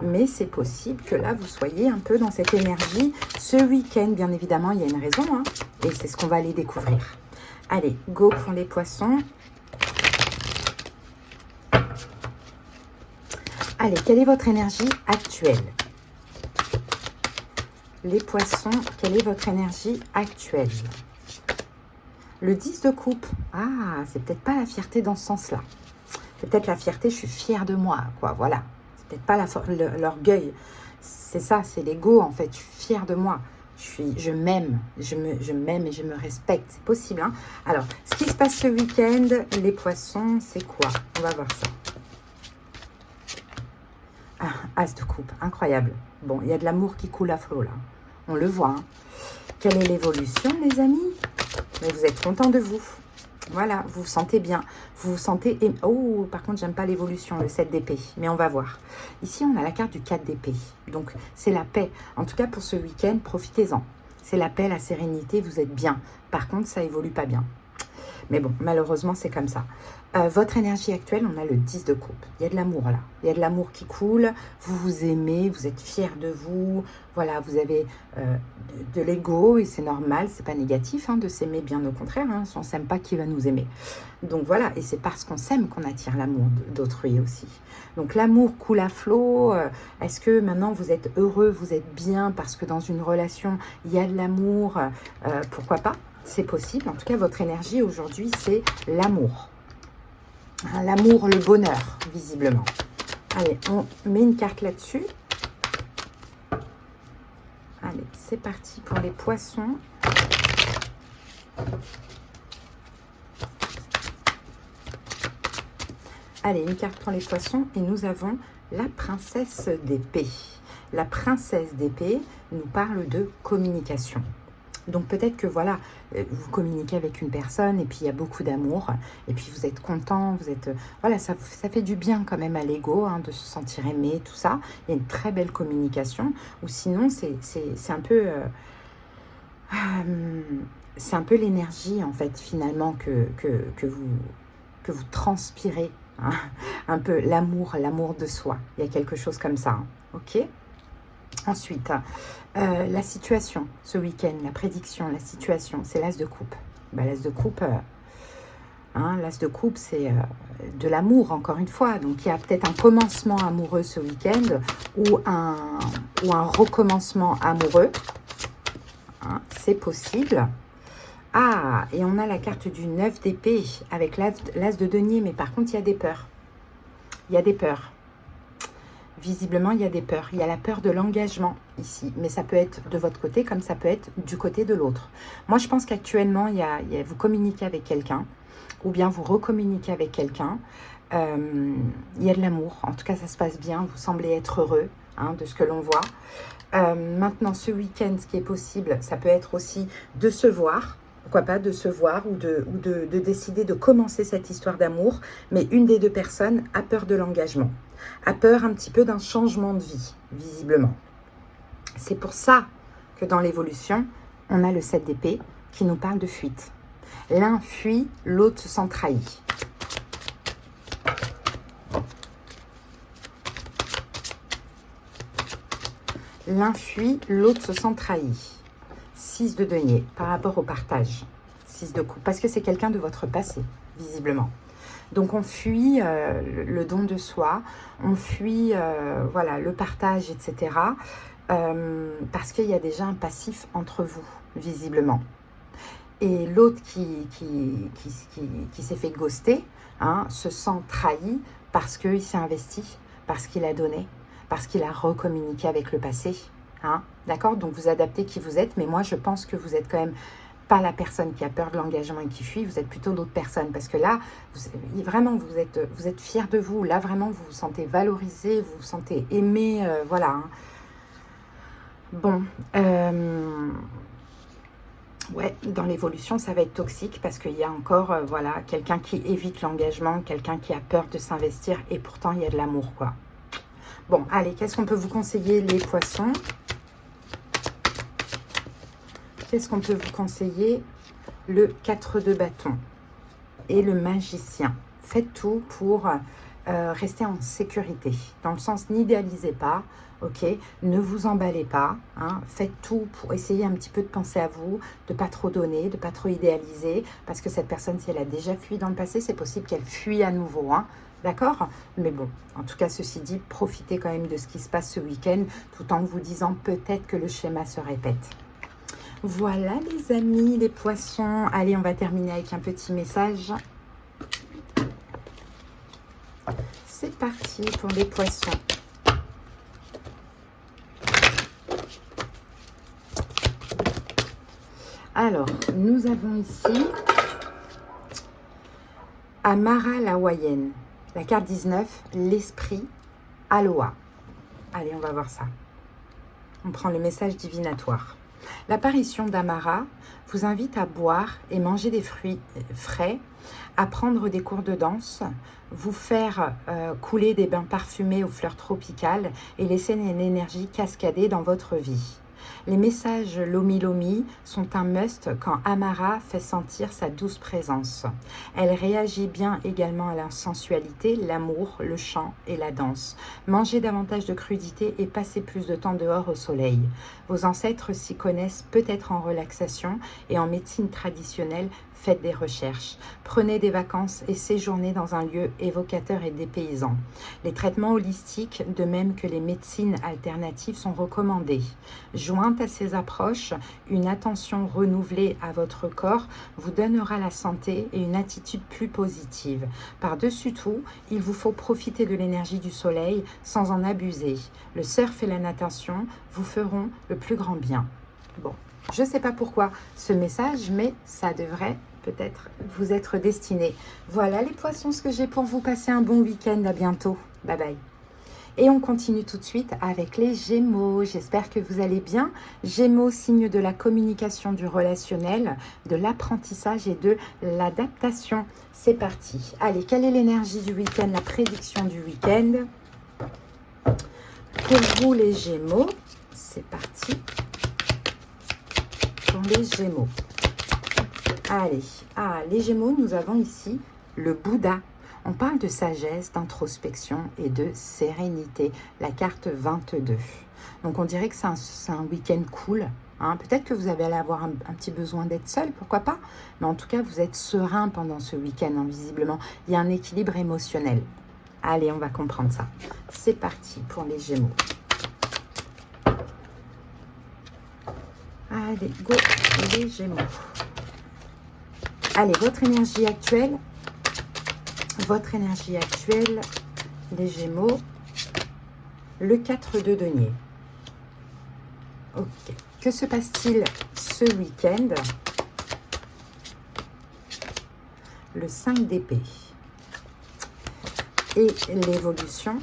mais c'est possible que là, vous soyez un peu dans cette énergie ce week-end. Bien évidemment, il y a une raison, hein, et c'est ce qu'on va aller découvrir. Allez, go pour les poissons. Allez, quelle est votre énergie actuelle? Les poissons, quelle est votre énergie actuelle? Le 10 de coupe, ah, c'est peut-être pas la fierté dans ce sens-là. C'est peut-être la fierté, je suis fière de moi, quoi, voilà. C'est peut-être pas l'orgueil. C'est ça, c'est l'ego, en fait. Je suis fière de moi. Je m'aime, je m'aime et je me respecte. C'est possible, hein. Alors, ce qui se passe ce week-end, les poissons, c'est quoi? On va voir ça. Ah, As de coupe, incroyable. Bon, il y a de l'amour qui coule à flot, là. On le voit, hein. Quelle est l'évolution, les amis? Mais vous êtes content de vous. Voilà, vous vous sentez bien. Vous vous sentez... Oh, par contre, j'aime pas l'évolution, le 7 d'épée. Mais on va voir. Ici, on a la carte du 4 d'épée. Donc, c'est la paix. En tout cas, pour ce week-end, profitez-en. C'est la paix, la sérénité, vous êtes bien. Par contre, ça évolue pas bien. Mais bon, malheureusement, c'est comme ça. Votre énergie actuelle, on a le 10 de coupe. Il y a de l'amour là. Il y a de l'amour qui coule. Vous vous aimez, vous êtes fiers de vous. Voilà, vous avez de l'ego et c'est normal. C'est pas négatif, hein, de s'aimer, bien au contraire. Hein. Si on s'aime pas, qui va nous aimer? Donc voilà, et c'est parce qu'on s'aime qu'on attire l'amour d'autrui aussi. Donc l'amour coule à flot. Est-ce que maintenant vous êtes heureux, vous êtes bien parce que dans une relation, il y a de l'amour? Pourquoi pas? C'est possible. En tout cas, votre énergie aujourd'hui, c'est l'amour. L'amour, le bonheur, visiblement. Allez, on met une carte là-dessus. Allez, c'est parti pour les poissons. Allez, une carte pour les poissons. Et nous avons la princesse d'épée. La princesse d'épée nous parle de communication. Donc peut-être que voilà, vous communiquez avec une personne et puis il y a beaucoup d'amour et puis vous êtes content, vous êtes... Voilà, ça fait du bien quand même à l'ego, hein, de se sentir aimé, tout ça. Il y a une très belle communication. Ou sinon, c'est un peu... c'est un peu l'énergie, en fait, finalement, que vous transpirez. Hein. Un peu l'amour de soi. Il y a quelque chose comme ça. Hein. Ok ? Ensuite, la situation, ce week-end, la prédiction, la situation, c'est l'as de coupe. L'as de coupe, Hein, l'as de coupe, c'est de l'amour, encore une fois. Donc, il y a peut-être un commencement amoureux ce week-end ou un recommencement amoureux. Hein, c'est possible. Ah, et on a la carte du 9 d'épée avec l'as de denier. Mais par contre, il y a des peurs. Il y a des peurs. Visiblement, il y a des peurs. Il y a la peur de l'engagement ici. Mais ça peut être de votre côté comme ça peut être du côté de l'autre. Moi, je pense qu'actuellement, vous communiquez avec quelqu'un ou bien vous recommuniquez avec quelqu'un. Il y a de l'amour. En tout cas, ça se passe bien. Vous semblez être heureux hein, de ce que l'on voit. Maintenant, ce week-end, ce qui est possible, ça peut être aussi de se voir. Pourquoi pas de se voir ou de décider de commencer cette histoire d'amour. Mais une des deux personnes a peur de l'engagement. A peur un petit peu d'un changement de vie, visiblement. C'est pour ça que dans l'évolution, on a le 7 d'épée qui nous parle de fuite. L'un fuit, l'autre se sent trahi. L'un fuit, l'autre se sent trahi. 6 de denier par rapport au partage. 6 de coupe, parce que c'est quelqu'un de votre passé, visiblement. Donc on fuit le don de soi, on fuit voilà, le partage, etc. Parce qu'il y a déjà un passif entre vous, visiblement. Et l'autre qui s'est fait ghoster, hein, se sent trahi parce qu'il s'est investi, parce qu'il a donné, parce qu'il a recommuniqué avec le passé. Hein, d'accord? Donc vous adaptez qui vous êtes, mais moi je pense que vous êtes quand même pas la personne qui a peur de l'engagement et qui fuit, vous êtes plutôt d'autres personnes. Parce que là, vraiment, vous êtes fiers de vous. Là, vraiment, vous vous sentez valorisé, vous vous sentez aimé. Voilà. Hein. Bon. Ouais, dans l'évolution, ça va être toxique parce qu'il y a encore, voilà, quelqu'un qui évite l'engagement, quelqu'un qui a peur de s'investir et pourtant, il y a de l'amour, quoi. Bon, allez, qu'est-ce qu'on peut vous conseiller, les poissons ? Qu'est-ce qu'on peut vous conseiller? Le 4 de bâton et le magicien. Faites tout pour rester en sécurité. Dans le sens, n'idéalisez pas, ok? Ne vous emballez pas. Hein, faites tout pour essayer un petit peu de penser à vous, de ne pas trop donner, de ne pas trop idéaliser. Parce que cette personne, si elle a déjà fui dans le passé, c'est possible qu'elle fuit à nouveau. Hein, d'accord? Mais bon, en tout cas, ceci dit, profitez quand même de ce qui se passe ce week-end, tout en vous disant peut-être que le schéma se répète. Voilà les amis, les poissons. Allez, on va terminer avec un petit message. C'est parti pour les poissons. Alors, nous avons ici Amara la Hawaïenne. La carte 19, l'esprit Aloha. Allez, on va voir ça. On prend le message divinatoire. L'apparition d'Amara vous invite à boire et manger des fruits frais, à prendre des cours de danse, vous faire couler des bains parfumés aux fleurs tropicales et laisser une énergie cascader dans votre vie. Les messages Lomi Lomi sont un must quand Amara fait sentir sa douce présence. Elle réagit bien également à la sensualité, l'amour, le chant et la danse. Mangez davantage de crudité et passez plus de temps dehors au soleil. Vos ancêtres s'y connaissent peut-être en relaxation et en médecine traditionnelle. Faites des recherches. Prenez des vacances et séjournez dans un lieu évocateur et dépaysant. Les traitements holistiques, de même que les médecines alternatives, sont recommandés. Jointe à ces approches, une attention renouvelée à votre corps vous donnera la santé et une attitude plus positive. Par-dessus tout, il vous faut profiter de l'énergie du soleil sans en abuser. Le surf et la natation vous feront le plus grand bien. Bon, je ne sais pas pourquoi ce message, mais ça devrait peut-être vous être destiné. Voilà les poissons, ce que j'ai pour vous. Passer un bon week-end. À bientôt. Bye bye. Et on continue tout de suite avec les Gémeaux. J'espère que vous allez bien. Gémeaux, signe de la communication, du relationnel, de l'apprentissage et de l'adaptation. C'est parti. Allez, quelle est l'énergie du week-end, la prédiction du week-end pour vous les Gémeaux? C'est parti pour les Gémeaux. Allez, les Gémeaux, nous avons ici le Bouddha. On parle de sagesse, d'introspection et de sérénité. La carte 22. Donc, on dirait que c'est un week-end cool. Hein. Peut-être que vous allez avoir un petit besoin d'être seul, pourquoi pas. Mais en tout cas, vous êtes serein pendant ce week-end, hein, visiblement. Il y a un équilibre émotionnel. Allez, on va comprendre ça. C'est parti pour les Gémeaux. Allez, go les Gémeaux. Allez, votre énergie actuelle. Votre énergie actuelle, les Gémeaux. Le 4 de denier. Ok. Que se passe-t-il ce week-end? Le 5 d'épée. Et l'évolution,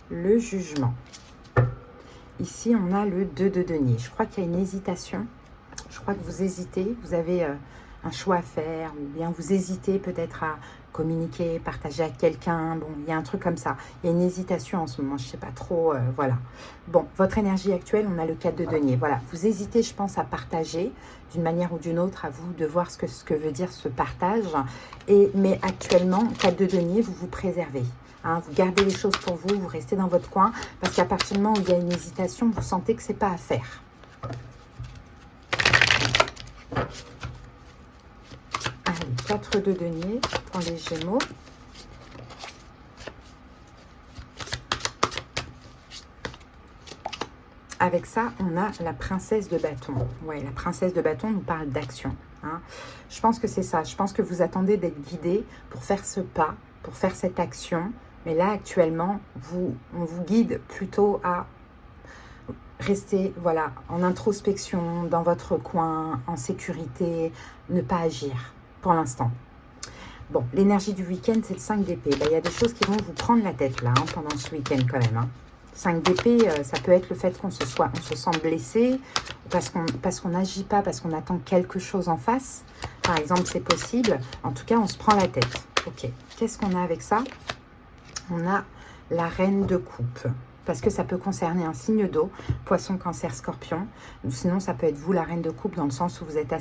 le jugement. Ici, on a le 2 de denier. Je crois qu'il y a une hésitation. Je crois que vous hésitez. Vous avez un choix à faire. Ou bien vous hésitez peut-être à communiquer, partager avec quelqu'un. Bon, il y a un truc comme ça. Il y a une hésitation en ce moment. Je ne sais pas trop. Voilà. Bon, votre énergie actuelle, on a le 4 de denier. Voilà. Vous hésitez, je pense, à partager d'une manière ou d'une autre. À vous de voir ce que veut dire ce partage. Mais actuellement, 4 de denier, vous vous préservez. Hein, vous gardez les choses pour vous, vous restez dans votre coin, parce qu'à partir du moment où il y a une hésitation, vous sentez que ce n'est pas à faire. Allez, 4 de denier pour les Gémeaux. Avec ça, on a la princesse de bâton. Ouais, la princesse de bâton nous parle d'action. Hein. Je pense que c'est ça. Je pense que vous attendez d'être guidé pour faire ce pas, pour faire cette action. Mais là, actuellement, on vous guide plutôt à rester voilà, en introspection, dans votre coin, en sécurité, ne pas agir pour l'instant. Bon, l'énergie du week-end, c'est le 5 d'épée. Il y a des choses qui vont vous prendre la tête là, hein, pendant ce week-end quand même. Hein. 5 d'épée, ça peut être le fait qu'on se sent blessé, parce qu'on n'agit pas, parce qu'on attend quelque chose en face. Par exemple, c'est possible. En tout cas, on se prend la tête. Ok, qu'est-ce qu'on a avec ça? On a la reine de coupe, parce que ça peut concerner un signe d'eau, poisson, cancer, scorpion. Sinon, ça peut être vous, la reine de coupe, dans le sens où vous êtes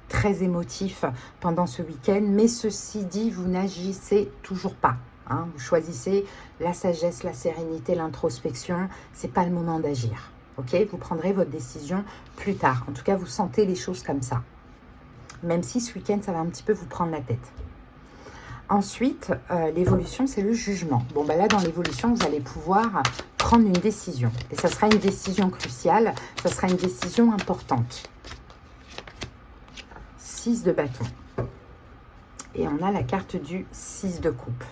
très émotif pendant ce week-end. Mais ceci dit, vous n'agissez toujours pas. Hein. Vous choisissez la sagesse, la sérénité, l'introspection. Ce n'est pas le moment d'agir. Ok, vous prendrez votre décision plus tard. En tout cas, vous sentez les choses comme ça. Même si ce week-end, ça va un petit peu vous prendre la tête. Ensuite, l'évolution, c'est le jugement. Bon, là, dans l'évolution, vous allez pouvoir prendre une décision. Et ça sera une décision cruciale, ça sera une décision importante. 6 de bâton. Et on a la carte du 6 de coupe.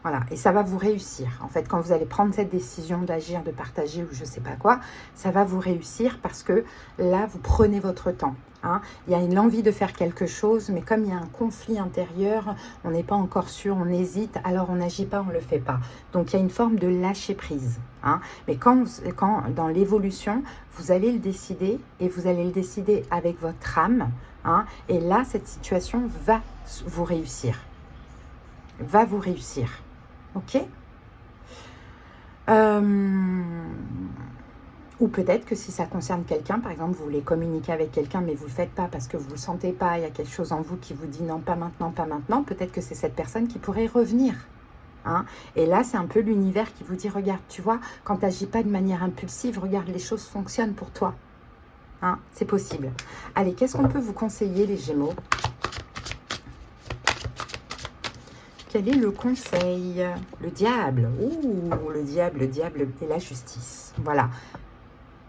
Voilà, et ça va vous réussir. En fait, quand vous allez prendre cette décision d'agir, de partager ou je ne sais pas quoi, ça va vous réussir parce que là, vous prenez votre temps. Hein. Il y a une envie de faire quelque chose, mais comme il y a un conflit intérieur, on n'est pas encore sûr, on hésite, alors on n'agit pas, on ne le fait pas. Donc, il y a une forme de lâcher prise. Hein. Mais quand dans l'évolution, vous allez le décider et vous allez le décider avec votre âme. Hein, et là, cette situation va vous réussir. Va vous réussir. Ok, ou peut-être que si ça concerne quelqu'un, par exemple, vous voulez communiquer avec quelqu'un, mais vous ne le faites pas parce que vous ne le sentez pas, il y a quelque chose en vous qui vous dit non, pas maintenant, pas maintenant, peut-être que c'est cette personne qui pourrait revenir. Hein. Et là, c'est un peu l'univers qui vous dit, regarde, tu vois, quand tu n'agis pas de manière impulsive, regarde, les choses fonctionnent pour toi. Hein, c'est possible. Allez, qu'est-ce qu'on peut vous conseiller, les Gémeaux ? Quel est le conseil? Le diable. Ouh, le diable et la justice. Voilà.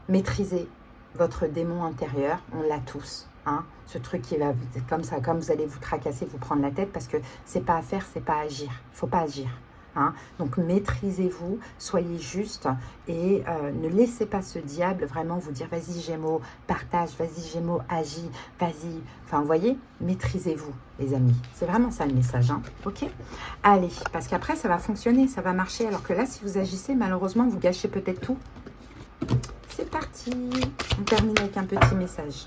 Maîtrisez votre démon intérieur. On l'a tous. Hein. Ce truc qui va comme ça, comme vous allez vous tracasser, vous prendre la tête parce que c'est pas à faire, c'est pas à agir. Il ne faut pas agir. Hein. Donc maîtrisez-vous, soyez juste et ne laissez pas ce diable vraiment vous dire vas-y Gémeaux, partage, vas-y Gémeaux, agis, vas-y. Enfin vous voyez, maîtrisez-vous les amis. C'est vraiment ça le message. Hein. Ok. Allez, parce qu'après ça va fonctionner, ça va marcher. Alors que là si vous agissez, malheureusement vous gâchez peut-être tout. C'est parti. On termine avec un petit message.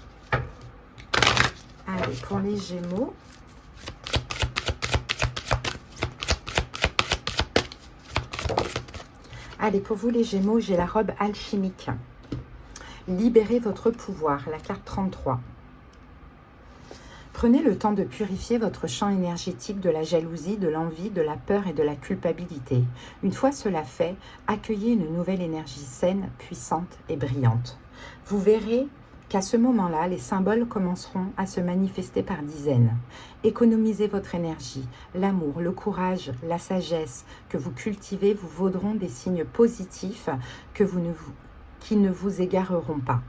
Allez, pour les Gémeaux. Allez, pour vous les Gémeaux, j'ai la robe alchimique. Libérez votre pouvoir, la carte 33. Prenez le temps de purifier votre champ énergétique de la jalousie, de l'envie, de la peur et de la culpabilité. Une fois cela fait, accueillez une nouvelle énergie saine, puissante et brillante. Vous verrez qu'à ce moment-là, les symboles commenceront à se manifester par dizaines. Économisez votre énergie. L'amour, le courage, la sagesse que vous cultivez vous vaudront des signes positifs qui ne vous égareront pas.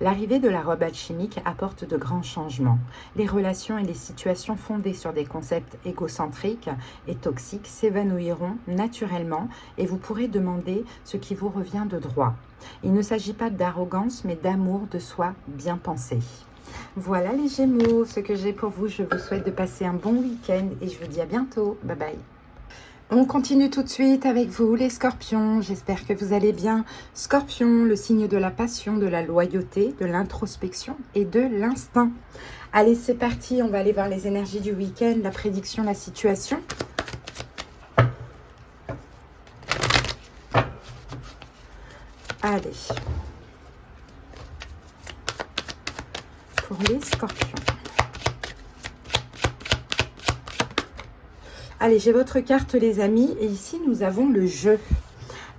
L'arrivée de la robe alchimique apporte de grands changements. Les relations et les situations fondées sur des concepts égocentriques et toxiques s'évanouiront naturellement et vous pourrez demander ce qui vous revient de droit. Il ne s'agit pas d'arrogance mais d'amour de soi bien pensé. Voilà les Gémeaux, ce que j'ai pour vous. Je vous souhaite de passer un bon week-end et je vous dis à bientôt. Bye bye. On continue tout de suite avec vous les Scorpions, j'espère que vous allez bien. Scorpion, le signe de la passion, de la loyauté, de l'introspection et de l'instinct. Allez, c'est parti, on va aller voir les énergies du week-end, la prédiction, la situation. Allez. Pour les Scorpions. Allez, j'ai votre carte les amis et ici nous avons le jeu.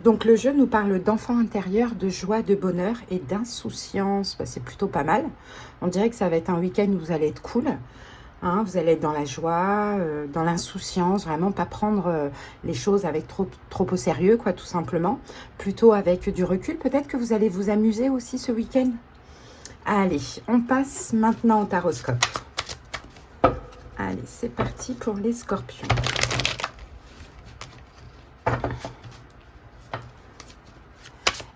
Donc le jeu nous parle d'enfant intérieur, de joie, de bonheur et d'insouciance. Bah, c'est plutôt pas mal. On dirait que ça va être un week-end où vous allez être cool. Hein, vous allez être dans la joie, dans l'insouciance, vraiment pas prendre les choses avec trop au sérieux, quoi, tout simplement. Plutôt avec du recul. Peut-être que vous allez vous amuser aussi ce week-end. Allez, on passe maintenant au taroscope. Allez, c'est parti pour les Scorpions.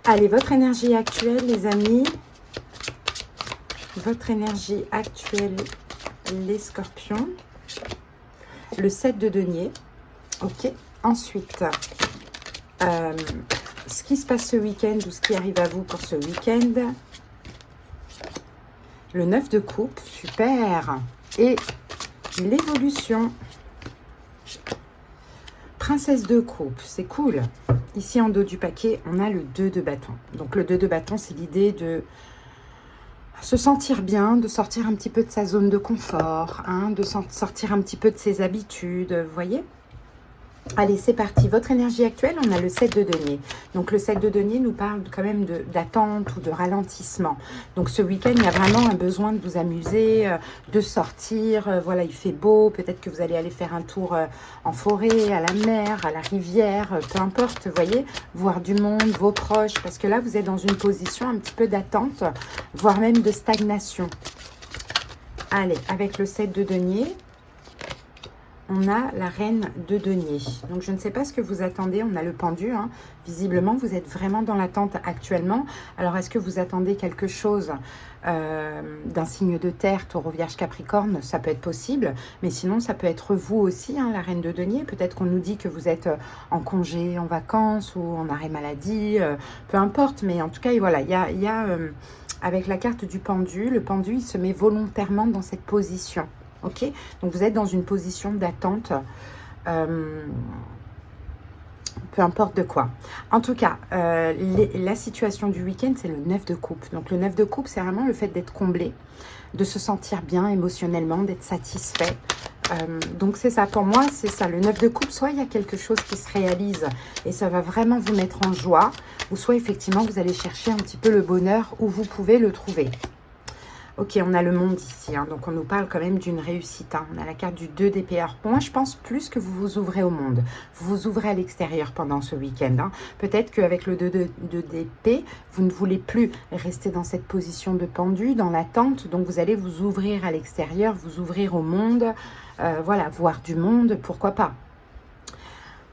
Allez, votre énergie actuelle, les amis. Votre énergie actuelle, les Scorpions. Le 7 de denier. Ok. Ensuite, ce qui se passe ce week-end ou ce qui arrive à vous pour ce week-end. Le 9 de coupe. Super. Et l'évolution. Princesse de coupe, c'est cool. Ici en dos du paquet, on a le 2 de bâton. Donc le 2 de bâton, c'est l'idée de se sentir bien, de sortir un petit peu de sa zone de confort, hein, de sortir un petit peu de ses habitudes, vous voyez. Allez, c'est parti. Votre énergie actuelle, on a le 7 de denier. Donc, le 7 de denier nous parle quand même d'attente ou de ralentissement. Donc, ce week-end, il y a vraiment un besoin de vous amuser, de sortir. Voilà, il fait beau. Peut-être que vous allez aller faire un tour en forêt, à la mer, à la rivière, peu importe, vous voyez. Voir du monde, vos proches. Parce que là, vous êtes dans une position un petit peu d'attente, voire même de stagnation. Allez, avec le 7 de denier... On a la reine de denier. Donc, je ne sais pas ce que vous attendez. On a le pendu. Hein. Visiblement, vous êtes vraiment dans l'attente actuellement. Alors, est-ce que vous attendez quelque chose d'un signe de terre, taureau, vierge, capricorne? Ça peut être possible. Mais sinon, ça peut être vous aussi, hein, la reine de denier. Peut-être qu'on nous dit que vous êtes en congé, en vacances ou en arrêt maladie. Peu importe. Mais en tout cas, voilà, il y a avec la carte du pendu, le pendu, il se met volontairement dans cette position. Ok, donc vous êtes dans une position d'attente, peu importe de quoi. En tout cas, la situation du week-end, c'est le 9 de coupe. Donc le 9 de coupe, c'est vraiment le fait d'être comblé, de se sentir bien émotionnellement, d'être satisfait. Donc c'est ça, pour moi, c'est ça. Le 9 de coupe, soit il y a quelque chose qui se réalise et ça va vraiment vous mettre en joie, ou soit effectivement, vous allez chercher un petit peu le bonheur où vous pouvez le trouver. Ok, on a le monde ici, hein, donc on nous parle quand même d'une réussite. Hein. On a la carte du 2 d'épée. Alors pour moi, je pense plus que vous vous ouvrez au monde. Vous vous ouvrez à l'extérieur pendant ce week-end. Hein. Peut-être qu'avec le 2 d'épée, vous ne voulez plus rester dans cette position de pendu, dans l'attente. Donc vous allez vous ouvrir à l'extérieur, vous ouvrir au monde. Voilà, voir du monde, pourquoi pas.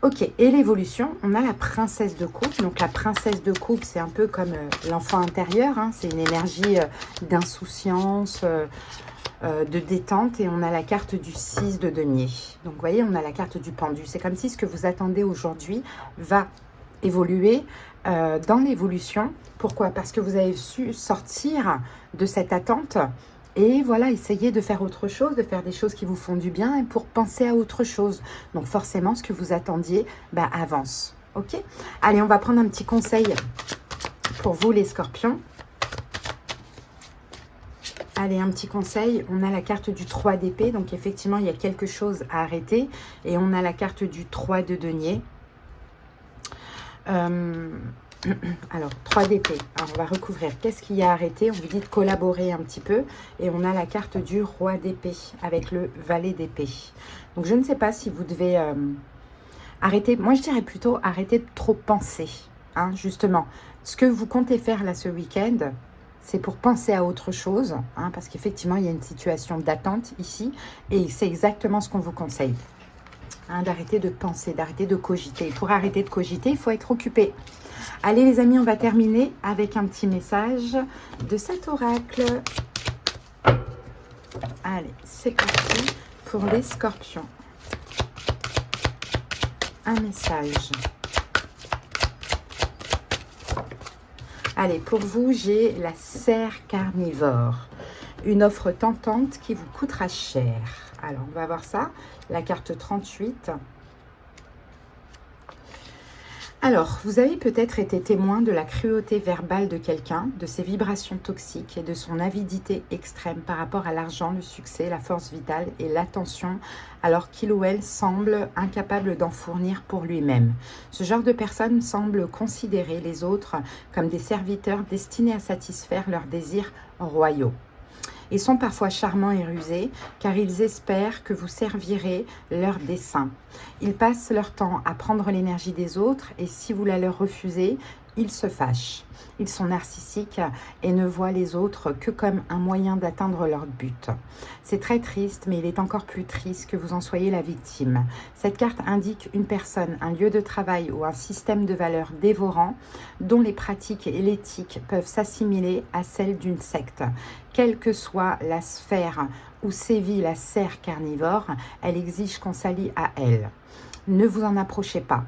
Ok, et l'évolution, on a la princesse de coupe. Donc la princesse de coupe, c'est un peu comme l'enfant intérieur. Hein. C'est une énergie d'insouciance, de détente. Et on a la carte du 6 de denier. Donc vous voyez, on a la carte du pendu. C'est comme si ce que vous attendez aujourd'hui va évoluer dans l'évolution. Pourquoi? Parce que vous avez su sortir de cette attente. Et voilà, essayez de faire autre chose, de faire des choses qui vous font du bien et pour penser à autre chose. Donc forcément, ce que vous attendiez, bah, avance. Ok? Allez, on va prendre un petit conseil pour vous les Scorpions. Allez, un petit conseil. On a la carte du 3 d'épée. Donc effectivement, il y a quelque chose à arrêter. Et on a la carte du 3 de denier. Alors, 3 d'épée. Alors, on va recouvrir. Qu'est-ce qui a arrêté? On vous dit de collaborer un petit peu. Et on a la carte du roi d'épée avec le valet d'épée. Donc, je ne sais pas si vous devez arrêter. Moi, je dirais plutôt arrêter de trop penser. Hein, justement, ce que vous comptez faire là ce week-end, c'est pour penser à autre chose. Hein, parce qu'effectivement, il y a une situation d'attente ici. Et c'est exactement ce qu'on vous conseille. Hein, d'arrêter de penser, d'arrêter de cogiter. Pour arrêter de cogiter, il faut être occupé. Allez les amis, on va terminer avec un petit message de cet oracle. Allez, c'est parti pour les scorpions. Un message. Allez, pour vous, j'ai la serre carnivore. Une offre tentante qui vous coûtera cher. Alors, on va voir ça. La carte 38. Alors, vous avez peut-être été témoin de la cruauté verbale de quelqu'un, de ses vibrations toxiques et de son avidité extrême par rapport à l'argent, le succès, la force vitale et l'attention, alors qu'il ou elle semble incapable d'en fournir pour lui-même. Ce genre de personne semble considérer les autres comme des serviteurs destinés à satisfaire leurs désirs royaux. Ils sont parfois charmants et rusés car ils espèrent que vous servirez leurs desseins. Ils passent leur temps à prendre l'énergie des autres et si vous la leur refusez, ils se fâchent. Ils sont narcissiques et ne voient les autres que comme un moyen d'atteindre leur but. C'est très triste, mais il est encore plus triste que vous en soyez la victime. Cette carte indique une personne, un lieu de travail ou un système de valeurs dévorant dont les pratiques et l'éthique peuvent s'assimiler à celles d'une secte. Quelle que soit la sphère où sévit la serre carnivore, elle exige qu'on s'allie à elle. Ne vous en approchez pas.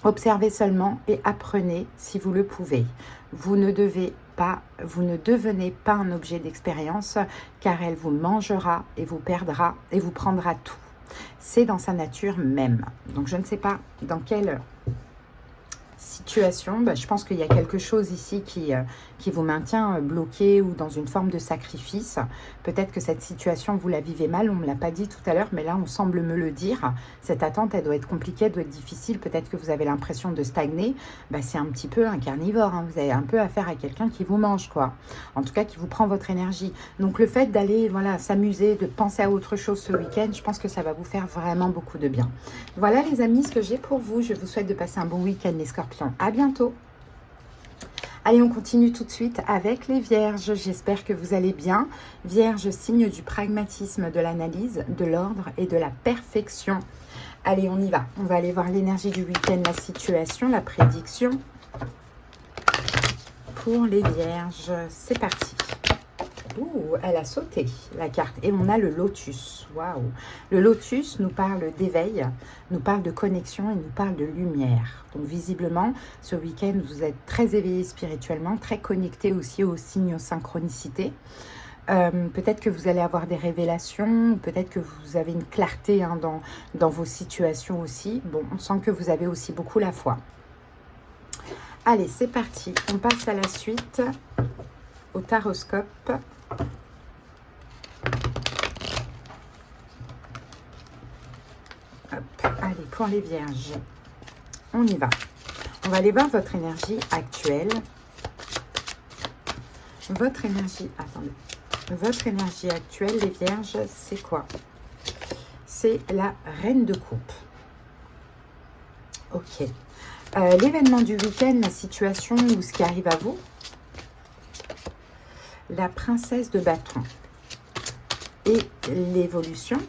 Observez seulement et apprenez si vous le pouvez. Vous ne devenez pas un objet d'expérience car elle vous mangera et vous perdra et vous prendra tout. C'est dans sa nature même. Donc je ne sais pas dans quelle situation, je pense qu'il y a quelque chose ici qui vous maintient bloqué ou dans une forme de sacrifice. Peut-être que cette situation, vous la vivez mal, on ne me l'a pas dit tout à l'heure, mais là, on semble me le dire. Cette attente, elle doit être compliquée, elle doit être difficile. Peut-être que vous avez l'impression de stagner. C'est un petit peu un carnivore. Hein. Vous avez un peu affaire à quelqu'un qui vous mange, quoi. En tout cas, qui vous prend votre énergie. Donc, le fait d'aller s'amuser, de penser à autre chose ce week-end, je pense que ça va vous faire vraiment beaucoup de bien. Voilà, les amis, ce que j'ai pour vous. Je vous souhaite de passer un bon week-end, les scorpions. À bientôt. Allez, on continue tout de suite avec les vierges. J'espère que vous allez bien. Vierge, signe du pragmatisme, de l'analyse, de l'ordre et de la perfection. Allez, on y va. On va aller voir l'énergie du week-end, la situation, la prédiction. Pour les vierges, c'est parti. Ouh, elle a sauté la carte. Et on a le lotus. Waouh. Le lotus nous parle d'éveil, nous parle de connexion et nous parle de lumière. Donc visiblement, ce week-end, vous êtes très éveillé spirituellement, très connecté aussi aux signes, aux synchronicités. Peut-être que vous allez avoir des révélations, peut-être que vous avez une clarté dans vos situations aussi. Bon, on sent que vous avez aussi beaucoup la foi. Allez, c'est parti. On passe à la suite, au taroscope. Hop, allez, pour les vierges, on y va. On va aller voir votre énergie actuelle. Votre énergie, attendez. Votre énergie actuelle, les vierges, c'est quoi? C'est la reine de coupe. Ok. L'événement du week-end, la situation ou ce qui arrive à vous. La princesse de bâton. Et l'évolution.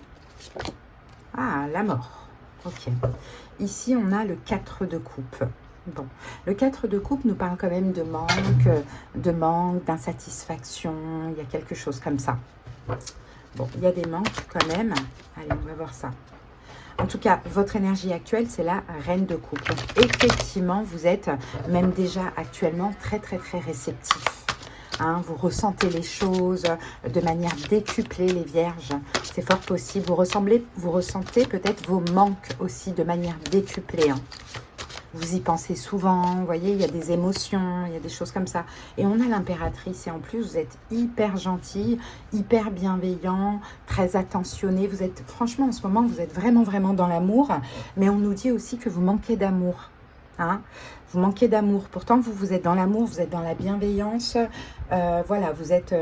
Ah, la mort. Ok. Ici, on a le 4 de coupe. Bon, le 4 de coupe nous parle quand même de manque, d'insatisfaction. Il y a quelque chose comme ça. Bon, il y a des manques quand même. Allez, on va voir ça. En tout cas, votre énergie actuelle, c'est la reine de coupe. Donc, effectivement, vous êtes même déjà actuellement très, très, très réceptif. Hein, vous ressentez les choses de manière décuplée, les vierges. C'est fort possible. Vous ressentez peut-être vos manques aussi de manière décuplée. Hein. Vous y pensez souvent, vous voyez, il y a des émotions, il y a des choses comme ça. Et on a l'impératrice et en plus, vous êtes hyper gentil, hyper bienveillant, très attentionné. Vous êtes, franchement, en ce moment, vous êtes vraiment, vraiment dans l'amour. Mais on nous dit aussi que vous manquez d'amour. Hein. Vous manquez d'amour. Pourtant, vous êtes dans l'amour, vous êtes dans la bienveillance. Voilà, vous êtes...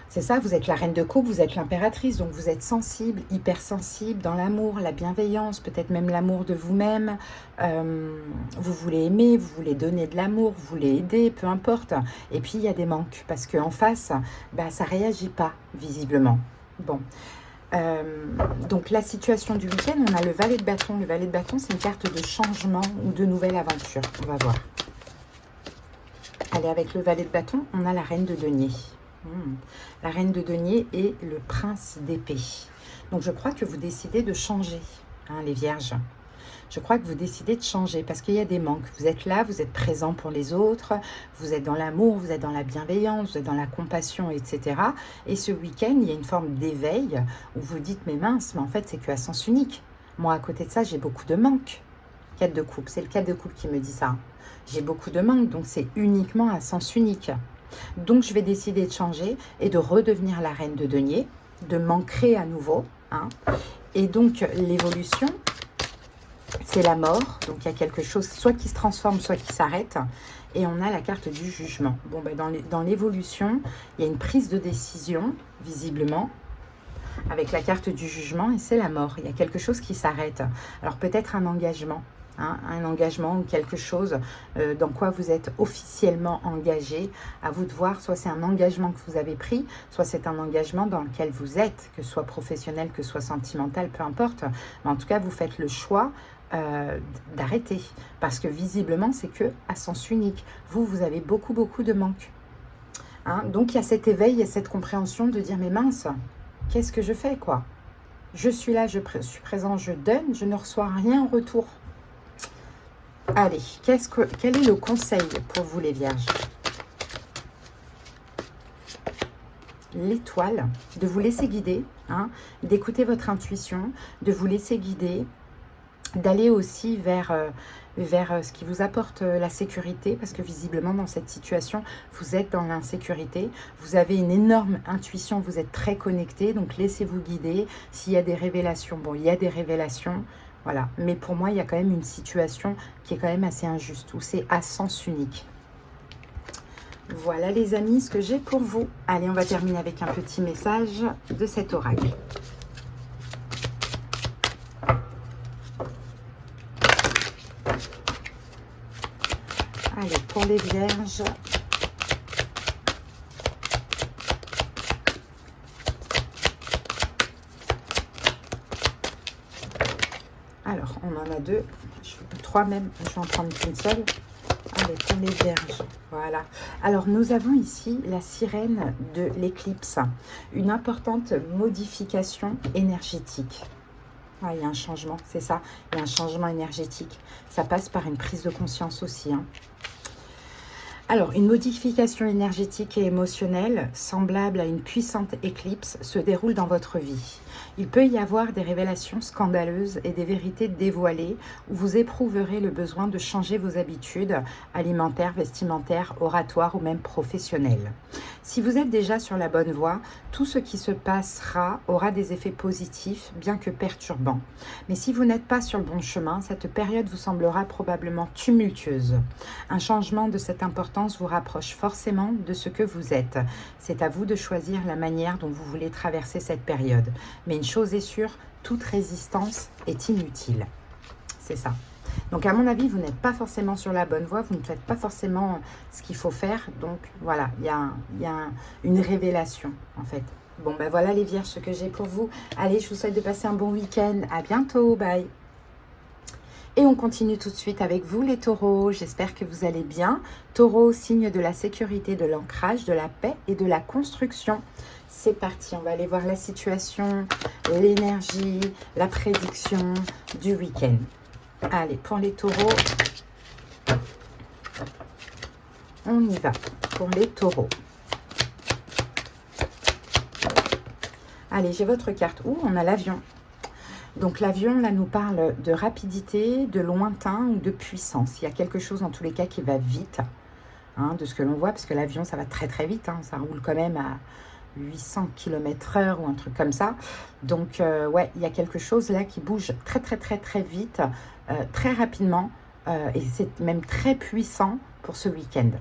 c'est ça, vous êtes la reine de coupe, vous êtes l'impératrice, donc vous êtes sensible, hypersensible dans l'amour, la bienveillance, peut-être même l'amour de vous-même. Vous voulez aimer, vous voulez donner de l'amour, vous voulez aider, peu importe. Et puis, il y a des manques, parce qu'en face, bah, ça ne réagit pas, visiblement. Bon. Donc, la situation du week-end, on a le valet de bâton. Le valet de bâton, c'est une carte de changement ou de nouvelle aventure. On va voir. Allez, avec le valet de bâton, on a la reine de denier. La reine de denier et le prince d'épée. Donc, je crois que vous décidez de changer, hein, les vierges. Je crois que vous décidez de changer parce qu'il y a des manques. Vous êtes là, vous êtes présent pour les autres, vous êtes dans l'amour, vous êtes dans la bienveillance, vous êtes dans la compassion, etc. Et ce week-end, il y a une forme d'éveil où vous dites, mais mince, mais en fait, c'est qu'à sens unique. Moi, à côté de ça, j'ai beaucoup de manques. 4 de coupe, c'est le 4 de coupe qui me dit ça. J'ai beaucoup de manques, donc c'est uniquement à sens unique. Donc, je vais décider de changer et de redevenir la reine de denier, de m'ancrer à nouveau. Hein. Et donc, l'évolution, c'est la mort. Donc, il y a quelque chose soit qui se transforme, soit qui s'arrête. Et on a la carte du jugement. Bon, ben, dans l'évolution, il y a une prise de décision, visiblement, avec la carte du jugement, et c'est la mort. Il y a quelque chose qui s'arrête. Alors, peut-être un engagement. Hein, un engagement ou quelque chose dans quoi vous êtes officiellement engagé. À vous de voir, soit c'est un engagement que vous avez pris, soit c'est un engagement dans lequel vous êtes, que ce soit professionnel, que ce soit sentimental, peu importe. Mais en tout cas, vous faites le choix d'arrêter. Parce que visiblement, c'est que à sens unique. Vous avez beaucoup de manques. Hein, donc, il y a cet éveil et cette compréhension de dire, mais mince, qu'est-ce que je fais, quoi? Je suis là, je suis présent, je donne, je ne reçois rien en retour. Allez, quel est le conseil pour vous les vierges? L'étoile, de vous laisser guider, hein, d'écouter votre intuition, de vous laisser guider, d'aller aussi vers ce qui vous apporte la sécurité, parce que visiblement dans cette situation, vous êtes dans l'insécurité, vous avez une énorme intuition, vous êtes très connecté, donc laissez-vous guider. S'il y a des révélations, bon, il y a des révélations, voilà. Mais pour moi, il y a quand même une situation qui est quand même assez injuste, où c'est à sens unique. Voilà les amis, ce que j'ai pour vous. Allez, on va terminer avec un petit message de cet oracle. Allez, pour les vierges. Alors, on en a 2, 3 même, je vais en prendre qu'une seule. Allez, pour les vierges, voilà. Alors, nous avons ici la sirène de l'éclipse, une importante modification énergétique. Ah, il y a un changement, c'est ça, il y a un changement énergétique. Ça passe par une prise de conscience aussi, hein. Alors, une modification énergétique et émotionnelle, semblable à une puissante éclipse, se déroule dans votre vie. Il peut y avoir des révélations scandaleuses et des vérités dévoilées où vous éprouverez le besoin de changer vos habitudes alimentaires, vestimentaires, oratoires ou même professionnelles. Si vous êtes déjà sur la bonne voie, tout ce qui se passera aura des effets positifs, bien que perturbants. Mais si vous n'êtes pas sur le bon chemin, cette période vous semblera probablement tumultueuse. Un changement de cette importance vous rapproche forcément de ce que vous êtes. C'est à vous de choisir la manière dont vous voulez traverser cette période. Mais une chose est sûre, toute résistance est inutile. C'est ça. Donc, à mon avis, vous n'êtes pas forcément sur la bonne voie, vous ne faites pas forcément ce qu'il faut faire. Donc, voilà, il y a une révélation, en fait. Bon, ben voilà les vierges, ce que j'ai pour vous. Allez, je vous souhaite de passer un bon week-end. À bientôt, bye. Et on continue tout de suite avec vous les taureaux. J'espère que vous allez bien. Taureau, signe de la sécurité, de l'ancrage, de la paix et de la construction. C'est parti, on va aller voir la situation, l'énergie, la prédiction du week-end. Allez, pour les taureaux, on y va. Pour les taureaux. Allez, j'ai votre carte. Ouh, on a l'avion. Donc l'avion, là, nous parle de rapidité, de lointain ou de puissance. Il y a quelque chose, dans tous les cas, qui va vite, hein, de ce que l'on voit, parce que l'avion, ça va très, très vite. Hein, ça roule quand même à 800 km/h ou un truc comme ça. Donc, ouais, il y a quelque chose là qui bouge très, très, très, très vite, très rapidement. Et c'est même très puissant pour ce week-end.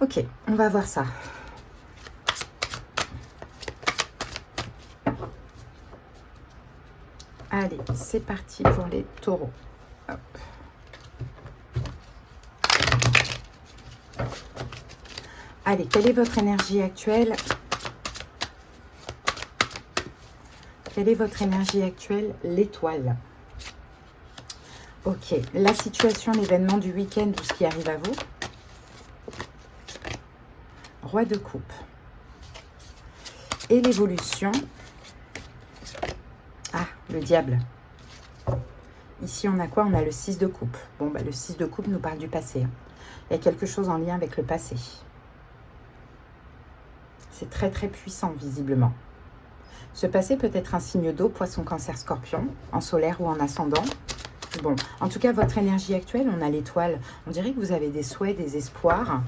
Ok, on va voir ça. Allez, c'est parti pour les taureaux. Hop. Allez, quelle est votre énergie actuelle? Quelle est votre énergie actuelle? L'étoile. Ok, la situation, l'événement du week-end, tout ce qui arrive à vous. Roi de coupe. Et l'évolution. Ah, le diable. Ici, on a quoi? On a le 6 de coupe. Bon, bah, le 6 de coupe nous parle du passé. Hein. Il y a quelque chose en lien avec le passé. C'est très, très puissant, visiblement. Ce passé peut être un signe d'eau, poisson, cancer, scorpion, en solaire ou en ascendant. Bon, en tout cas, votre énergie actuelle, on a l'étoile. On dirait que vous avez des souhaits, des espoirs.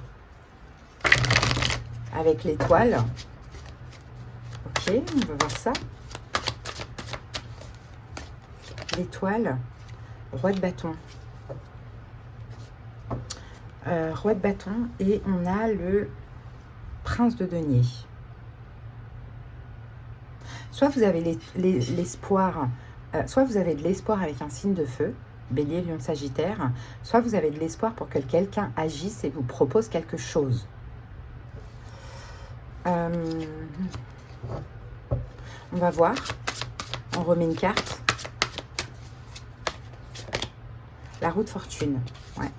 Avec l'étoile. Ok, on va voir ça. L'étoile. Roi de bâton. Roi de bâton. Et on a le prince de denier. Soit vous avez l'espoir, soit vous avez de l'espoir avec un signe de feu, Bélier, Lion, Sagittaire, soit vous avez de l'espoir pour que quelqu'un agisse et vous propose quelque chose. On va voir. On remet une carte. La roue de fortune. Ouais.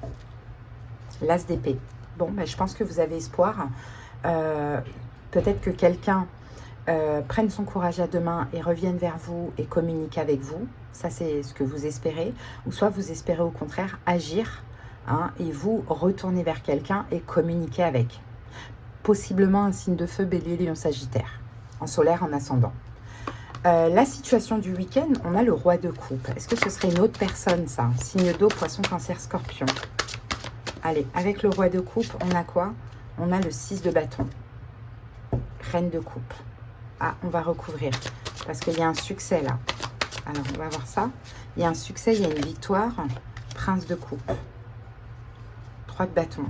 L'as d'épée. Bon, ben, je pense que vous avez espoir. Peut-être que quelqu'un prenne son courage à deux mains et revienne vers vous et communique avec vous. Ça, c'est ce que vous espérez. Ou soit vous espérez au contraire agir hein, et vous retourner vers quelqu'un et communiquer avec. Possiblement un signe de feu, Bélier, Lion, Sagittaire. En solaire, en ascendant. La situation du week-end, on a le roi de coupe. Est-ce que ce serait une autre personne, ça? Signe d'eau, poisson, cancer, scorpion. Allez, avec le roi de coupe, on a quoi? On a le 6 de bâton. Reine de coupe. Ah, on va recouvrir. Parce qu'il y a un succès, là. Alors, on va voir ça. Il y a un succès, il y a une victoire. Prince de coupe. 3 de bâton.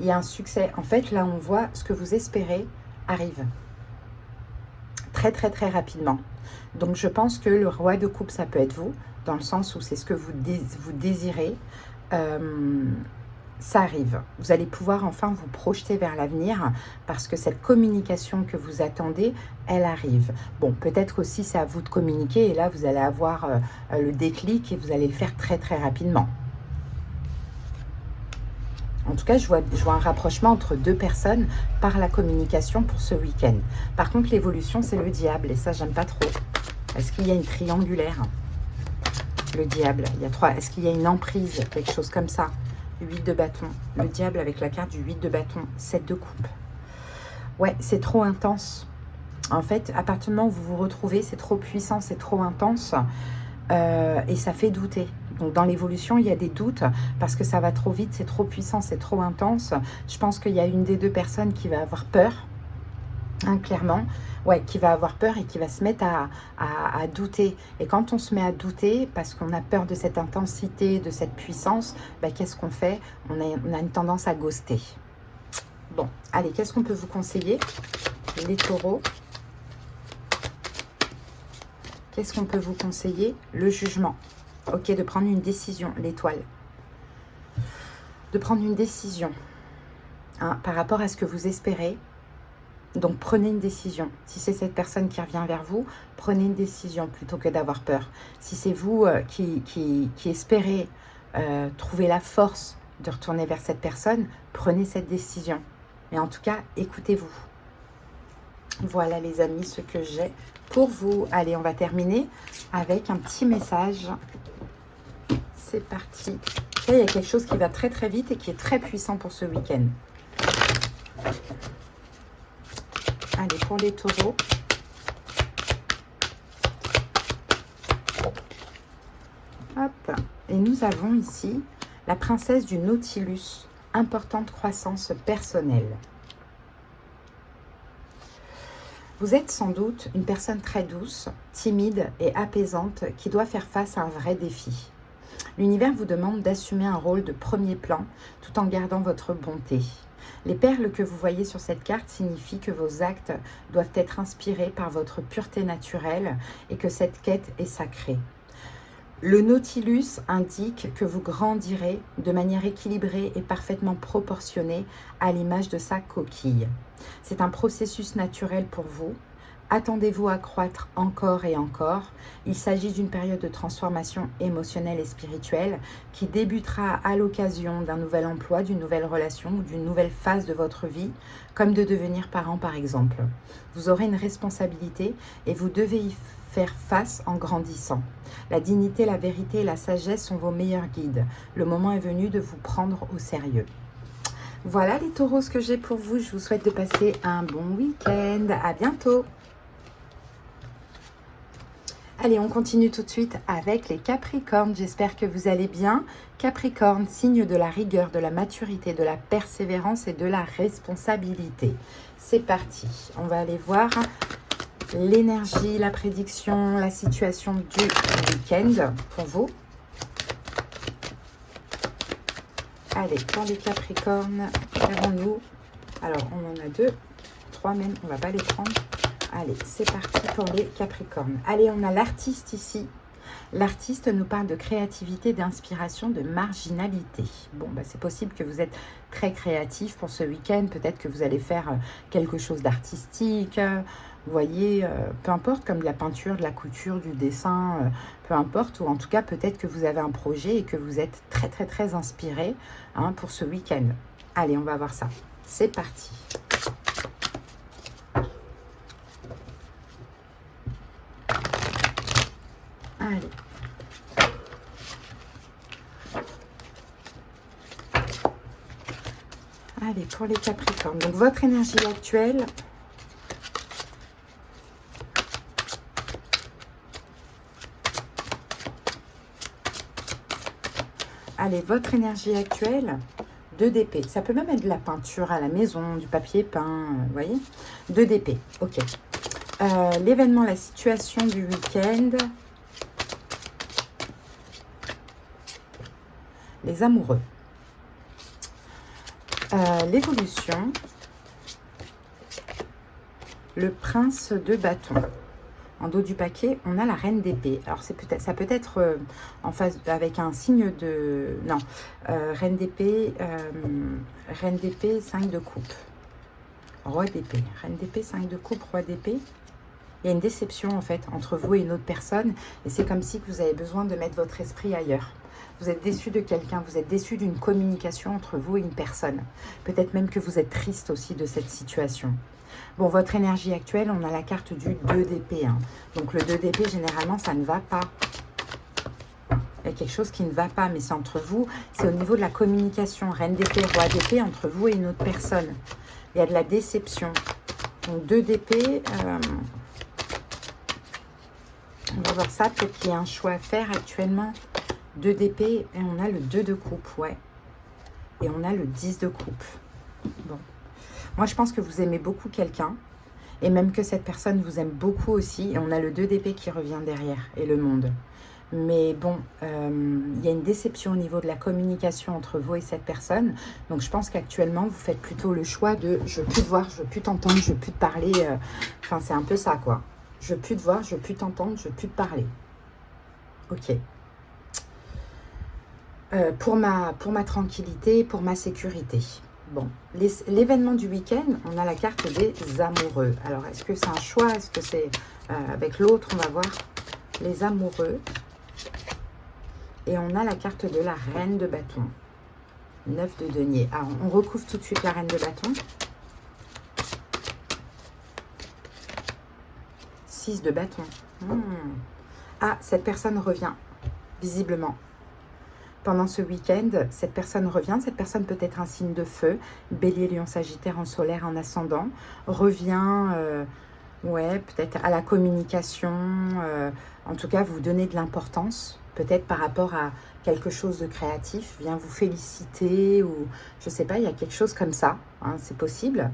Il y a un succès. En fait, là, on voit ce que vous espérez arrive. Très, très, très rapidement. Donc, je pense que le roi de coupe, ça peut être vous. Dans le sens où c'est ce que vous désirez. Ça arrive. Vous allez pouvoir enfin vous projeter vers l'avenir parce que cette communication que vous attendez, elle arrive. Bon, peut-être aussi c'est à vous de communiquer et là, vous allez avoir le déclic et vous allez le faire très, très rapidement. En tout cas, je vois un rapprochement entre deux personnes par la communication pour ce week-end. Par contre, l'évolution, c'est le diable et ça, j'aime pas trop. Est-ce qu'il y a une triangulaire? Le diable, il y a 3. Est-ce qu'il y a une emprise? Quelque chose comme ça. 8 de bâton. Le diable avec la carte du 8 de bâton. 7 de coupe. Ouais, c'est trop intense. En fait, à partir du moment où vous vous retrouvez, c'est trop puissant, c'est trop intense. Et ça fait douter. Donc, dans l'évolution, il y a des doutes parce que ça va trop vite, c'est trop puissant, c'est trop intense. Je pense qu'il y a une des deux personnes qui va avoir peur. Hein, clairement, ouais, qui va avoir peur et qui va se mettre à douter. Et quand on se met à douter, parce qu'on a peur de cette intensité, de cette puissance, bah, qu'est-ce qu'on fait? On a une tendance à ghoster. Bon, allez, qu'est-ce qu'on peut vous conseiller? Les taureaux. Qu'est-ce qu'on peut vous conseiller? Le jugement. Ok, de prendre une décision, l'étoile. De prendre une décision hein, par rapport à ce que vous espérez. Donc, prenez une décision. Si c'est cette personne qui revient vers vous, prenez une décision plutôt que d'avoir peur. Si c'est vous qui espérez trouver la force de retourner vers cette personne, prenez cette décision. Mais en tout cas, écoutez-vous. Voilà les amis, ce que j'ai pour vous. Allez, on va terminer avec un petit message. C'est parti. Là, il y a quelque chose qui va très très vite et qui est très puissant pour ce week-end. Allez, pour les taureaux. Hop. Et nous avons ici la princesse du Nautilus. Importante croissance personnelle. Vous êtes sans doute une personne très douce, timide et apaisante qui doit faire face à un vrai défi. L'univers vous demande d'assumer un rôle de premier plan tout en gardant votre bonté. Les perles que vous voyez sur cette carte signifient que vos actes doivent être inspirés par votre pureté naturelle et que cette quête est sacrée. Le Nautilus indique que vous grandirez de manière équilibrée et parfaitement proportionnée à l'image de sa coquille. C'est un processus naturel pour vous. Attendez-vous à croître encore et encore. Il s'agit d'une période de transformation émotionnelle et spirituelle qui débutera à l'occasion d'un nouvel emploi, d'une nouvelle relation ou d'une nouvelle phase de votre vie, comme de devenir parent par exemple. Vous aurez une responsabilité et vous devez y faire face en grandissant. La dignité, la vérité et la sagesse sont vos meilleurs guides. Le moment est venu de vous prendre au sérieux. Voilà les taureaux, ce que j'ai pour vous. Je vous souhaite de passer un bon week-end. À bientôt. Allez, on continue tout de suite avec les Capricornes. J'espère que vous allez bien. Capricorne, signe de la rigueur, de la maturité, de la persévérance et de la responsabilité. C'est parti. On va aller voir l'énergie, la prédiction, la situation du week-end pour vous. Allez, pour les Capricornes, verrons-nous. Alors, on en a 2, 3 même, on ne va pas les prendre. Allez, c'est parti pour les Capricornes. Allez, on a l'artiste ici. L'artiste nous parle de créativité, d'inspiration, de marginalité. Bon, bah, c'est possible que vous êtes très créatif pour ce week-end. Peut-être que vous allez faire quelque chose d'artistique. Vous voyez, peu importe, comme de la peinture, de la couture, du dessin, peu importe. Ou en tout cas, peut-être que vous avez un projet et que vous êtes très, très, très inspiré pour ce week-end. Allez, on va voir ça. C'est parti. Allez. Allez, pour les Capricornes. Donc, votre énergie actuelle. Allez, votre énergie actuelle. 2 d'épée. Ça peut même être de la peinture à la maison, du papier peint, vous voyez. 2 d'épée, ok. L'événement, la situation du week-end. Les amoureux. L'évolution. Le prince de bâton. En dos du paquet, on a la reine d'épée. Alors, ça peut être en face avec un signe de... Non, reine d'épée, 5 de coupe. Roi d'épée. Reine d'épée, 5 de coupe, roi d'épée. Il y a une déception, en fait, entre vous et une autre personne. Et c'est comme si vous avez besoin de mettre votre esprit ailleurs. Vous êtes déçu de quelqu'un, vous êtes déçu d'une communication entre vous et une personne. Peut-être même que vous êtes triste aussi de cette situation. Bon, votre énergie actuelle, on a la carte du 2 d'épée. Hein. Donc, le 2 d'épée, généralement, ça ne va pas. Il y a quelque chose qui ne va pas, mais c'est entre vous. C'est au niveau de la communication. Reine d'épée, roi d'épée, entre vous et une autre personne. Il y a de la déception. Donc, 2 d'épée... on va voir ça. Peut-être qu'il y a un choix à faire actuellement. 2 d'épée et on a le 2 de coupe, ouais. Et on a le 10 de coupe. Bon. Moi, je pense que vous aimez beaucoup quelqu'un. Et même que cette personne vous aime beaucoup aussi. Et on a le 2 d'épée qui revient derrière. Et le monde. Mais bon, il y a une déception au niveau de la communication entre vous et cette personne. Donc, je pense qu'actuellement, vous faites plutôt le choix de « je veux plus te voir, je veux plus t'entendre, je veux plus te parler ». Enfin, c'est un peu ça, quoi. Je veux plus te voir, je veux plus t'entendre, je veux plus te parler. Ok. Pour ma tranquillité, pour ma sécurité. Bon, l'événement du week-end, on a la carte des amoureux. Alors, est-ce que c'est un choix? Est-ce que c'est avec l'autre? On va voir les amoureux. Et on a la carte de la reine de bâton. 9 de denier. Alors, on recouvre tout de suite la reine de bâton. 6 de bâton. Ah, cette personne revient, visiblement. Pendant ce week-end, cette personne revient. Cette personne peut être un signe de feu. Bélier, Lion, Sagittaire en solaire, en ascendant. Revient, ouais, peut-être à la communication. En tout cas, vous donnez de l'importance. Peut-être par rapport à quelque chose de créatif. Vient vous féliciter ou je ne sais pas, il y a quelque chose comme ça. Hein, c'est possible.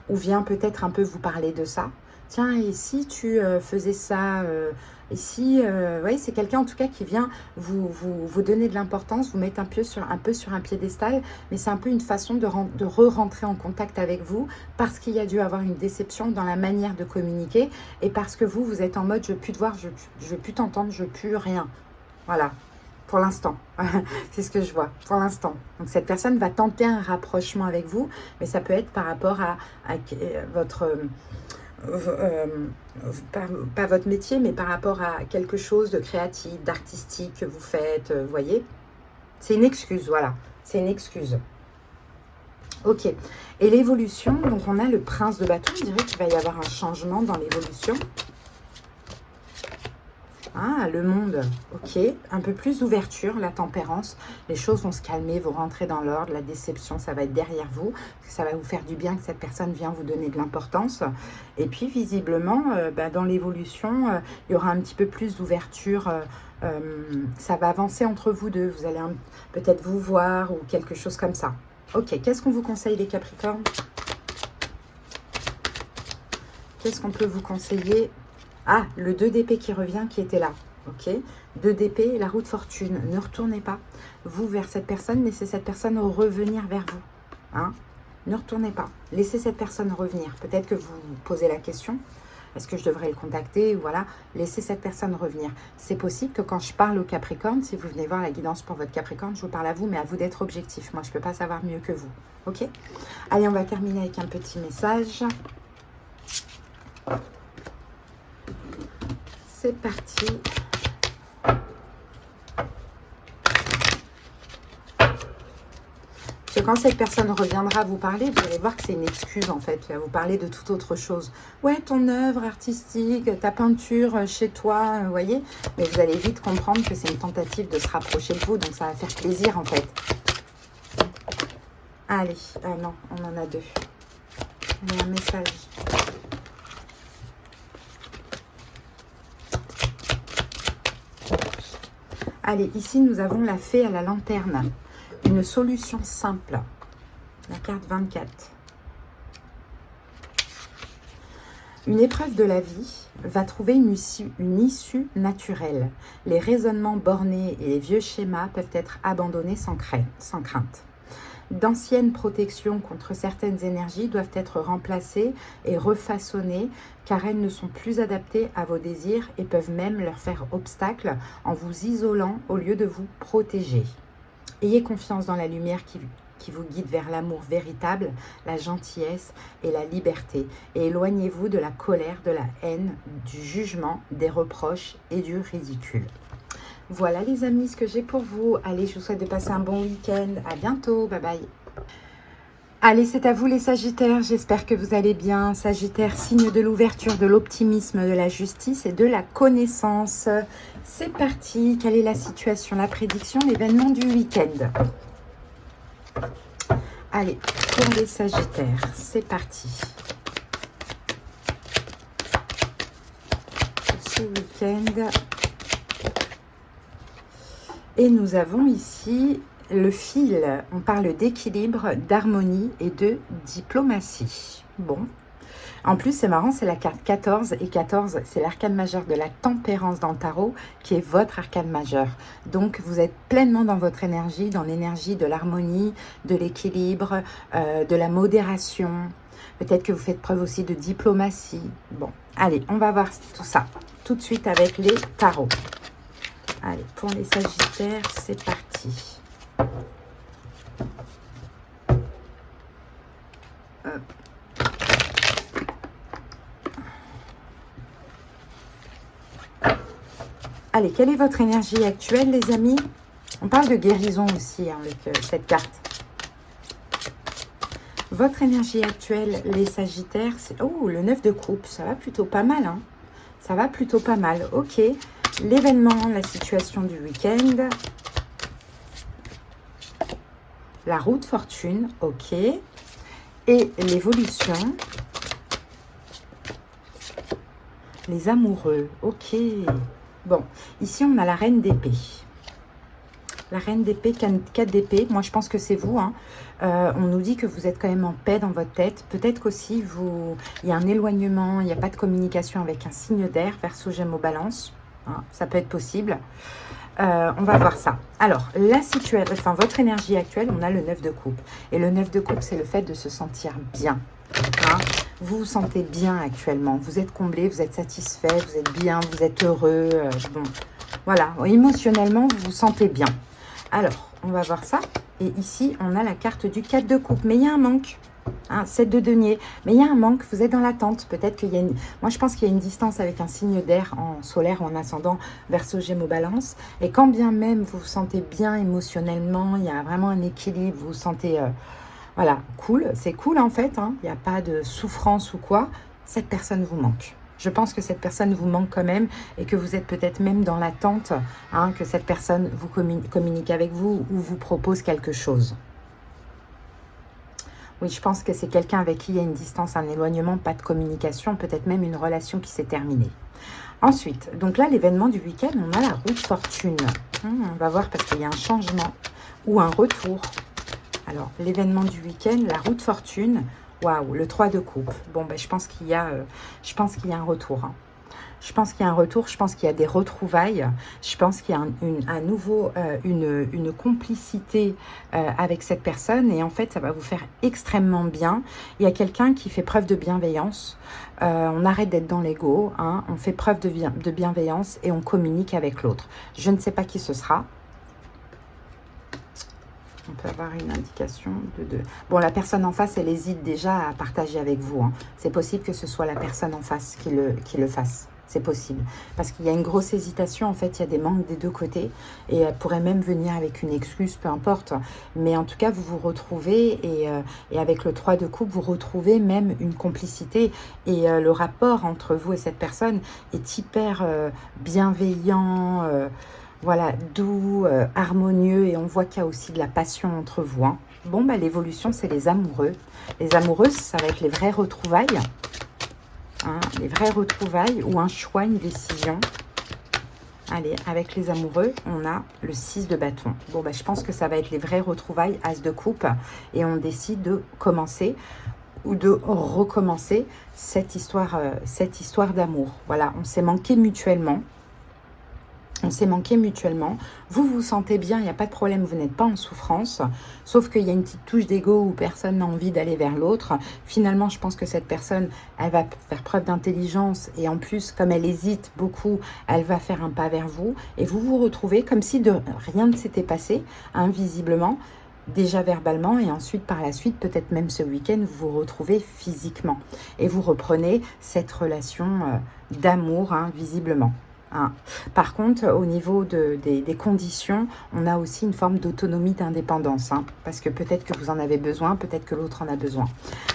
ou vient peut-être un peu vous parler de ça. Tiens, et si tu faisais ça ici, oui, c'est quelqu'un en tout cas qui vient vous donner de l'importance, vous mettre un peu sur un piédestal, mais c'est un peu une façon de re-rentrer en contact avec vous parce qu'il y a dû avoir une déception dans la manière de communiquer et parce que vous êtes en mode je veux plus te voir, je veux plus t'entendre, je veux plus rien. Voilà, pour l'instant. C'est ce que je vois, pour l'instant. Donc cette personne va tenter un rapprochement avec vous, mais ça peut être par rapport à votre... pas votre métier, mais par rapport à quelque chose de créatif, d'artistique que vous faites, vous voyez. C'est une excuse, voilà. C'est une excuse. Ok. Et l'évolution, donc on a le prince de bâton. On dirait qu'il va y avoir un changement dans l'évolution. Ah, le monde, ok. Un peu plus d'ouverture, la tempérance. Les choses vont se calmer, vont rentrer dans l'ordre. La déception, ça va être derrière vous. Ça va vous faire du bien que cette personne vienne vous donner de l'importance. Et puis, visiblement, dans l'évolution, il y aura un petit peu plus d'ouverture. Ça va avancer entre vous deux. Vous allez peut-être vous voir ou quelque chose comme ça. Ok, qu'est-ce qu'on vous conseille les Capricornes? Qu'est-ce qu'on peut vous conseiller? Ah, le 2 d'épée qui revient, qui était là. Ok, 2 d'épée, la roue de fortune. Ne retournez pas, vous, vers cette personne. Laissez cette personne revenir vers vous. Hein, ne retournez pas. Laissez cette personne revenir. Peut-être que vous vous posez la question. Est-ce que je devrais le contacter? Voilà, laissez cette personne revenir. C'est possible que quand je parle au Capricorne, si vous venez voir la guidance pour votre Capricorne, je vous parle à vous, mais à vous d'être objectif. Moi, je ne peux pas savoir mieux que vous. Ok? Allez, on va terminer avec un petit message. C'est parti. Que quand cette personne reviendra vous parler, vous allez voir que c'est une excuse en fait. Elle va vous parler de toute autre chose. Ouais, ton œuvre artistique, ta peinture chez toi, vous voyez. Mais vous allez vite comprendre que c'est une tentative de se rapprocher de vous. Donc ça va faire plaisir en fait. Allez, non, on en a deux. Allez, un message. Allez, ici, nous avons la fée à la lanterne. Une solution simple. La carte 24. Une épreuve de la vie va trouver une issue naturelle. Les raisonnements bornés et les vieux schémas peuvent être abandonnés sans crainte. D'anciennes protections contre certaines énergies doivent être remplacées et refaçonnées car elles ne sont plus adaptées à vos désirs et peuvent même leur faire obstacle en vous isolant au lieu de vous protéger. Ayez confiance dans la lumière qui vous guide vers l'amour véritable, la gentillesse et la liberté. Et éloignez-vous de la colère, de la haine, du jugement, des reproches et du ridicule. Voilà les amis, ce que j'ai pour vous. Allez, je vous souhaite de passer un bon week-end. À bientôt. Bye bye. Allez, c'est à vous les Sagittaires. J'espère que vous allez bien. Sagittaire, signe de l'ouverture, de l'optimisme, de la justice et de la connaissance. C'est parti. Quelle est la situation, la prédiction, l'événement du week-end? Allez, pour les Sagittaires, c'est parti. Ce week-end. Et nous avons ici le fil. On parle d'équilibre, d'harmonie et de diplomatie. Bon. En plus, c'est marrant, c'est la carte 14. Et 14, c'est l'arcane majeur de la tempérance dans le tarot, qui est votre arcane majeur. Donc, vous êtes pleinement dans votre énergie, dans l'énergie de l'harmonie, de l'équilibre, de la modération. Peut-être que vous faites preuve aussi de diplomatie. Bon, allez, on va voir tout ça tout de suite avec les tarots. Allez, pour les Sagittaires, c'est parti. Hop. Allez, quelle est votre énergie actuelle, les amis? On parle de guérison aussi hein, avec cette carte. Votre énergie actuelle, les Sagittaires, c'est... Oh, le 9 de coupe, ça va plutôt pas mal. Hein. Ça va plutôt pas mal. Ok. L'événement, la situation du week-end. La roue de fortune, ok. Et l'évolution. Les amoureux, ok. Bon, ici on a la reine d'épée. La reine d'épée, 4 d'épée, moi je pense que c'est vous. Hein. On nous dit que vous êtes quand même en paix dans votre tête. Peut-être qu'aussi il y a un éloignement, il n'y a pas de communication avec un signe d'air, Verseau, Gémeaux, Balance. Hein, ça peut être possible. On va voir ça. Alors, la situation, enfin votre énergie actuelle, on a le 9 de coupe. Et le 9 de coupe, c'est le fait de se sentir bien. Hein, vous vous sentez bien actuellement. Vous êtes comblé, vous êtes satisfait, vous êtes bien, vous êtes heureux. Bon, voilà. Émotionnellement, vous vous sentez bien. Alors, on va voir ça. Et ici, on a la carte du 4 de coupe. Mais il y a un manque. Hein, 7 de denier. Mais il y a un manque. Vous êtes dans l'attente. Peut-être qu'il y a une... Moi, je pense qu'il y a une distance avec un signe d'air en solaire ou en ascendant Verseau, Gémeaux, Balance. Et quand bien même vous vous sentez bien émotionnellement, il y a vraiment un équilibre. Vous vous sentez... voilà, cool. C'est cool en fait. Hein. Il n'y a pas de souffrance ou quoi. Cette personne vous manque. Je pense que cette personne vous manque quand même et que vous êtes peut-être même dans l'attente hein, que cette personne vous communique avec vous ou vous propose quelque chose. Oui, je pense que c'est quelqu'un avec qui il y a une distance, un éloignement, pas de communication, peut-être même une relation qui s'est terminée. Ensuite, donc là, l'événement du week-end, on a la roue de fortune. On va voir parce qu'il y a un changement ou un retour. Alors, l'événement du week-end, la roue de fortune... Waouh, le 3 de coupe. Bon, ben, je pense qu'il y a un retour. Hein. Je pense qu'il y a un retour, je pense qu'il y a des retrouvailles. Je pense qu'il y a une complicité avec cette personne. Et en fait, ça va vous faire extrêmement bien. Il y a quelqu'un qui fait preuve de bienveillance. On arrête d'être dans l'ego. Hein. On fait preuve de bienveillance et on communique avec l'autre. Je ne sais pas qui ce sera. On peut avoir une indication de... Bon, la personne en face, elle hésite déjà à partager avec vous. Hein. C'est possible que ce soit la personne en face qui le fasse. C'est possible. Parce qu'il y a une grosse hésitation. En fait, il y a des manques des deux côtés. Et elle pourrait même venir avec une excuse, peu importe. Mais en tout cas, vous vous retrouvez. Et avec le 3 de coupe, vous retrouvez même une complicité. Et le rapport entre vous et cette personne est hyper bienveillant, voilà, doux, harmonieux, et on voit qu'il y a aussi de la passion entre vous. Hein. Bon, bah, l'évolution, c'est les amoureux. Les amoureuses, ça va être les vraies retrouvailles. Hein, les vraies retrouvailles ou un choix, une décision. Allez, avec les amoureux, on a le 6 de bâton. Bon, bah, je pense que ça va être les vraies retrouvailles, As de coupe. Et on décide de commencer ou de recommencer cette histoire d'amour. Voilà, on s'est manqué mutuellement. On s'est manqué mutuellement. Vous vous sentez bien, il n'y a pas de problème, vous n'êtes pas en souffrance. Sauf qu'il y a une petite touche d'ego où personne n'a envie d'aller vers l'autre. Finalement, je pense que cette personne, elle va faire preuve d'intelligence. Et en plus, comme elle hésite beaucoup, elle va faire un pas vers vous. Et vous vous retrouvez comme si rien ne s'était passé, hein, visiblement. Déjà verbalement et ensuite par la suite, peut-être même ce week-end, vous vous retrouvez physiquement. Et vous reprenez cette relation d'amour, hein, visiblement. Hein. Par contre, au niveau des conditions, on a aussi une forme d'autonomie, d'indépendance. Hein, parce que peut-être que vous en avez besoin, peut-être que l'autre en a besoin.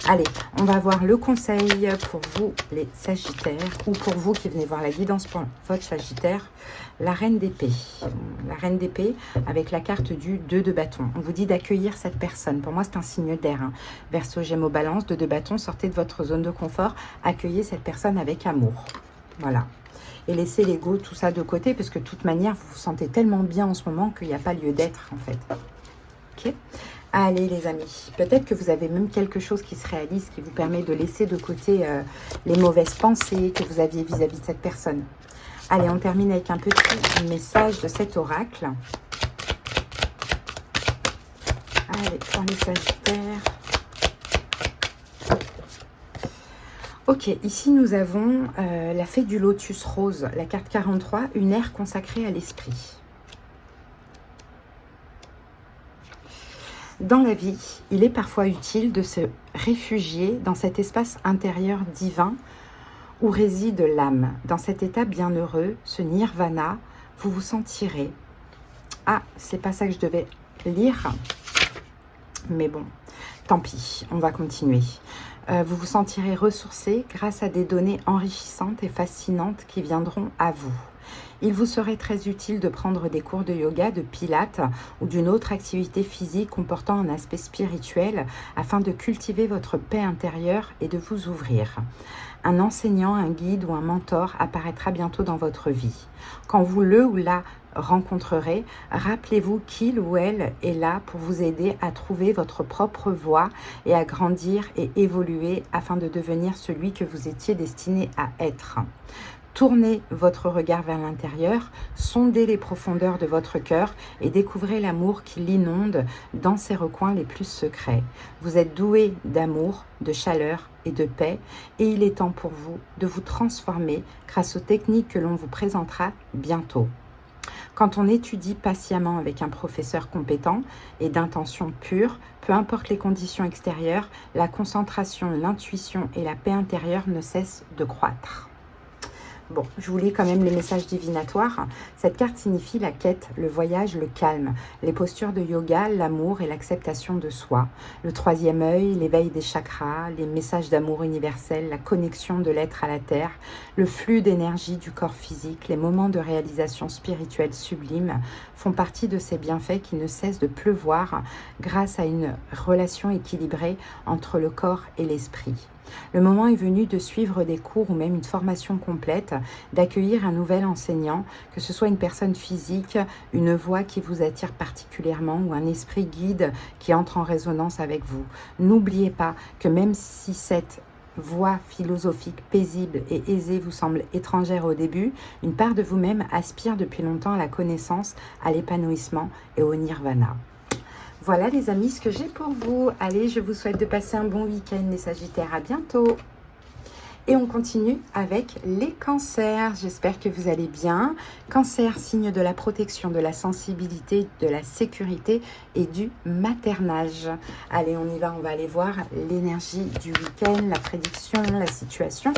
Allez, on va voir le conseil pour vous, les Sagittaires, ou pour vous qui venez voir la guidance pour votre Sagittaire. La reine d'épée. La reine d'épée avec la carte du 2 de bâton. On vous dit d'accueillir cette personne. Pour moi, c'est un signe d'air. Hein. Verseau, Gémeaux, Balance, 2 de bâton. Sortez de votre zone de confort. Accueillez cette personne avec amour. Voilà. Et laissez l'ego, tout ça de côté, parce que de toute manière, vous vous sentez tellement bien en ce moment qu'il n'y a pas lieu d'être, en fait. Ok ? Allez, les amis. Peut-être que vous avez même quelque chose qui se réalise, qui vous permet de laisser de côté les mauvaises pensées que vous aviez vis-à-vis de cette personne. Allez, on termine avec un petit message de cet oracle. Allez, pour les Sagittaires. Ok, ici nous avons la fée du lotus rose, la carte 43, une ère consacrée à l'esprit. Dans la vie, il est parfois utile de se réfugier dans cet espace intérieur divin où réside l'âme. Dans cet état bienheureux, ce nirvana, vous vous sentirez... Ah, c'est pas ça que je devais lire, mais bon, tant pis, on va continuer. Vous vous sentirez ressourcé grâce à des données enrichissantes et fascinantes qui viendront à vous. Il vous serait très utile de prendre des cours de yoga, de pilates ou d'une autre activité physique comportant un aspect spirituel afin de cultiver votre paix intérieure et de vous ouvrir. Un enseignant, un guide ou un mentor apparaîtra bientôt dans votre vie. Quand vous le ou la rencontrerez, rappelez-vous qu'il ou elle est là pour vous aider à trouver votre propre voie et à grandir et évoluer afin de devenir celui que vous étiez destiné à être. Tournez votre regard vers l'intérieur, sondez les profondeurs de votre cœur et découvrez l'amour qui l'inonde dans ses recoins les plus secrets. Vous êtes doué d'amour, de chaleur et de paix et il est temps pour vous de vous transformer grâce aux techniques que l'on vous présentera bientôt. Quand on étudie patiemment avec un professeur compétent et d'intention pure, peu importe les conditions extérieures, la concentration, l'intuition et la paix intérieure ne cessent de croître. Bon, je vous lis quand même les messages divinatoires. Cette carte signifie la quête, le voyage, le calme, les postures de yoga, l'amour et l'acceptation de soi. Le troisième œil, l'éveil des chakras, les messages d'amour universel, la connexion de l'être à la terre, le flux d'énergie du corps physique, les moments de réalisation spirituelle sublime font partie de ces bienfaits qui ne cessent de pleuvoir grâce à une relation équilibrée entre le corps et l'esprit. Le moment est venu de suivre des cours ou même une formation complète, d'accueillir un nouvel enseignant, que ce soit une personne physique, une voix qui vous attire particulièrement ou un esprit guide qui entre en résonance avec vous. N'oubliez pas que même si cette voie philosophique paisible et aisée vous semble étrangère au début, une part de vous-même aspire depuis longtemps à la connaissance, à l'épanouissement et au nirvana. Voilà les amis, ce que j'ai pour vous. Allez, je vous souhaite de passer un bon week-end les Sagittaires. À bientôt. Et on continue avec les cancers. J'espère que vous allez bien. Cancer, signe de la protection, de la sensibilité, de la sécurité et du maternage. Allez, on y va. On va aller voir l'énergie du week-end, la prédiction, la situation.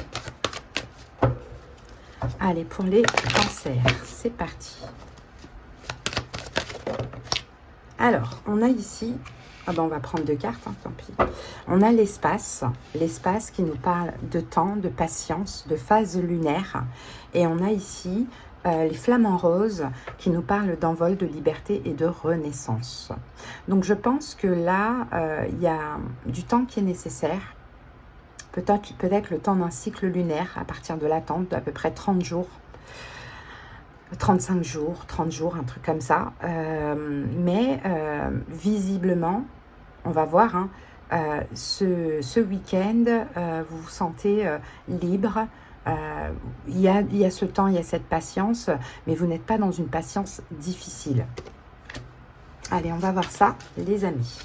Allez, pour les cancers, c'est parti. Alors, on a ici, on va prendre deux cartes, tant pis. On a l'espace qui nous parle de temps, de patience, de phase lunaire. Et on a ici les flamants roses qui nous parlent d'envol, de liberté et de renaissance. Donc, je pense que là, il y a du temps qui est nécessaire. Peut-être le temps d'un cycle lunaire à partir de l'attente d'à peu près 30 jours. 35 jours, 30 jours, un truc comme ça. Mais visiblement, on va voir, ce week-end, vous vous sentez libre. Il y a ce temps, il y a cette patience, mais vous n'êtes pas dans une patience difficile. Allez, on va voir ça, les amis.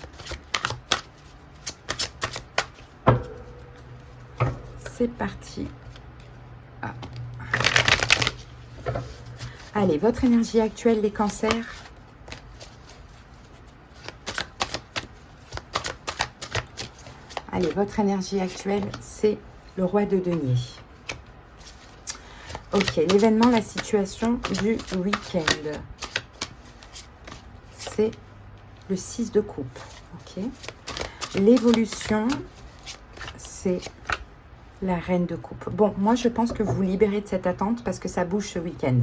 C'est parti. Ah. Allez, votre énergie actuelle, les cancers. Allez, votre énergie actuelle, c'est le roi de denier. Ok, l'événement, la situation du week-end. C'est le 6 de coupe. Ok. L'évolution, c'est la reine de coupe. Bon, moi, je pense que vous vous libérez de cette attente parce que ça bouge ce week-end.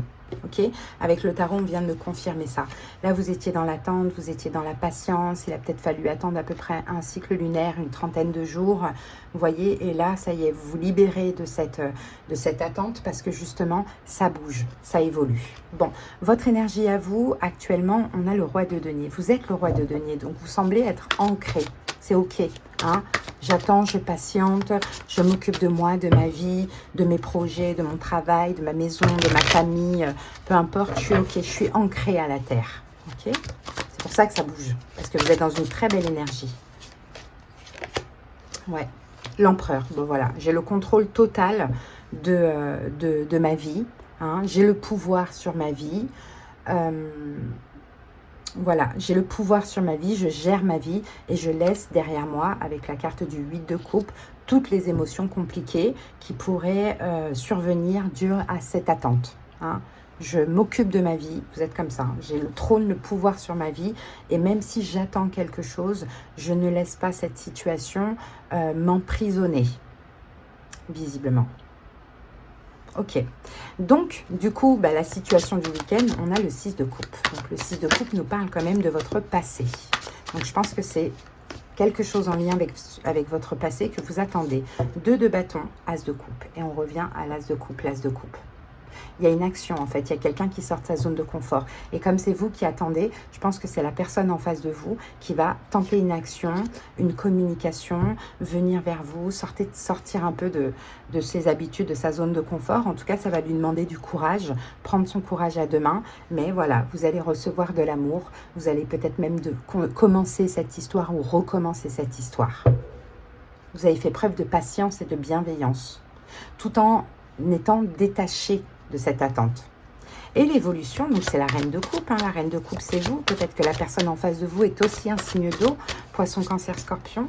Ok, avec le tarot, on vient de me confirmer ça. Là, vous étiez dans l'attente, vous étiez dans la patience. Il a peut-être fallu attendre à peu près un cycle lunaire, une trentaine de jours. Vous voyez, et là, ça y est, vous vous libérez de cette attente parce que justement, ça bouge, ça évolue. Bon, votre énergie à vous, actuellement, on a le roi de denier. Vous êtes le roi de denier, donc vous semblez être ancré. C'est ok, hein. J'attends, je patiente, je m'occupe de moi, de ma vie, de mes projets, de mon travail, de ma maison, de ma famille. Peu importe, je suis ok, je suis ancrée à la terre. Ok, c'est pour ça que ça bouge, parce que vous êtes dans une très belle énergie. Ouais, l'empereur, bon voilà, j'ai le contrôle total de ma vie. Hein. J'ai le pouvoir sur ma vie. Voilà, j'ai le pouvoir sur ma vie, je gère ma vie et je laisse derrière moi, avec la carte du 8 de coupe, toutes les émotions compliquées qui pourraient survenir dû à cette attente. Hein. Je m'occupe de ma vie, vous êtes comme ça, hein. J'ai le trône, le pouvoir sur ma vie et même si j'attends quelque chose, je ne laisse pas cette situation m'emprisonner, visiblement. Ok, donc du coup, la situation du week-end, on a le 6 de coupe. Donc le 6 de coupe nous parle quand même de votre passé. Donc je pense que c'est quelque chose en lien avec votre passé que vous attendez. 2 de bâton, as de coupe. Et on revient à l'as de coupe, l'as de coupe. Il y a une action en fait, il y a quelqu'un qui sort de sa zone de confort. Et comme c'est vous qui attendez, je pense que c'est la personne en face de vous qui va tenter une action, une communication, venir vers vous, sortir un peu de ses habitudes, de sa zone de confort. En tout cas, ça va lui demander du courage, prendre son courage à deux mains. Mais voilà, vous allez recevoir de l'amour, vous allez peut-être même commencer cette histoire ou recommencer cette histoire. Vous avez fait preuve de patience et de bienveillance, tout en étant détaché de cette attente. Et l'évolution, donc c'est la reine de coupe. La reine de coupe, c'est vous. Peut-être que la personne en face de vous est aussi un signe d'eau. Poisson, cancer, scorpion.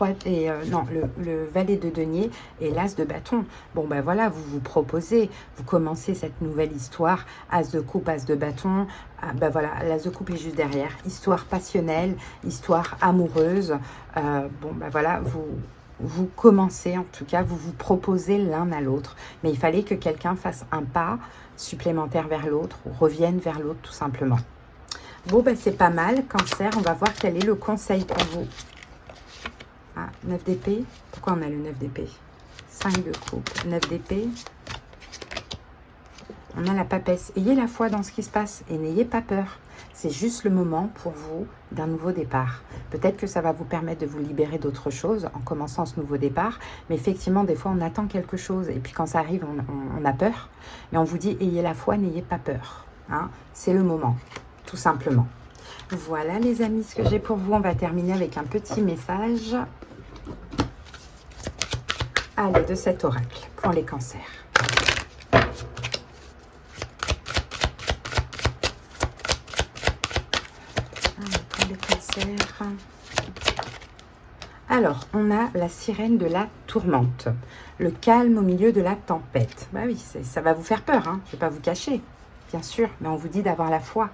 Le valet de denier et l'as de bâton. Bon, ben voilà, vous vous proposez, vous commencez cette nouvelle histoire. As de coupe, as de bâton. Ben voilà, l'as de coupe est juste derrière. Histoire passionnelle, histoire amoureuse. Bon, ben voilà, vous commencez, en tout cas, vous vous proposez l'un à l'autre. Mais il fallait que quelqu'un fasse un pas supplémentaire vers l'autre ou revienne vers l'autre, tout simplement. Bon, ben c'est pas mal. Cancer, on va voir quel est le conseil pour vous. 9 d'épée. Pourquoi on a le 9 d'épée? 5 de coupe, 9 d'épée. On a la papesse. Ayez la foi dans ce qui se passe et n'ayez pas peur. C'est juste le moment pour vous d'un nouveau départ. Peut-être que ça va vous permettre de vous libérer d'autres choses en commençant ce nouveau départ. Mais effectivement, des fois, on attend quelque chose et puis quand ça arrive, on a peur. Mais on vous dit, ayez la foi, n'ayez pas peur. C'est le moment, tout simplement. Voilà les amis, ce que j'ai pour vous. On va terminer avec un petit message. Allez, de cet oracle pour les cancers. Pour les cancers. Alors, on a la sirène de la tourmente. Le calme au milieu de la tempête. Bah oui, ça va vous faire peur, je ne vais pas vous cacher, bien sûr. Mais on vous dit d'avoir la foi.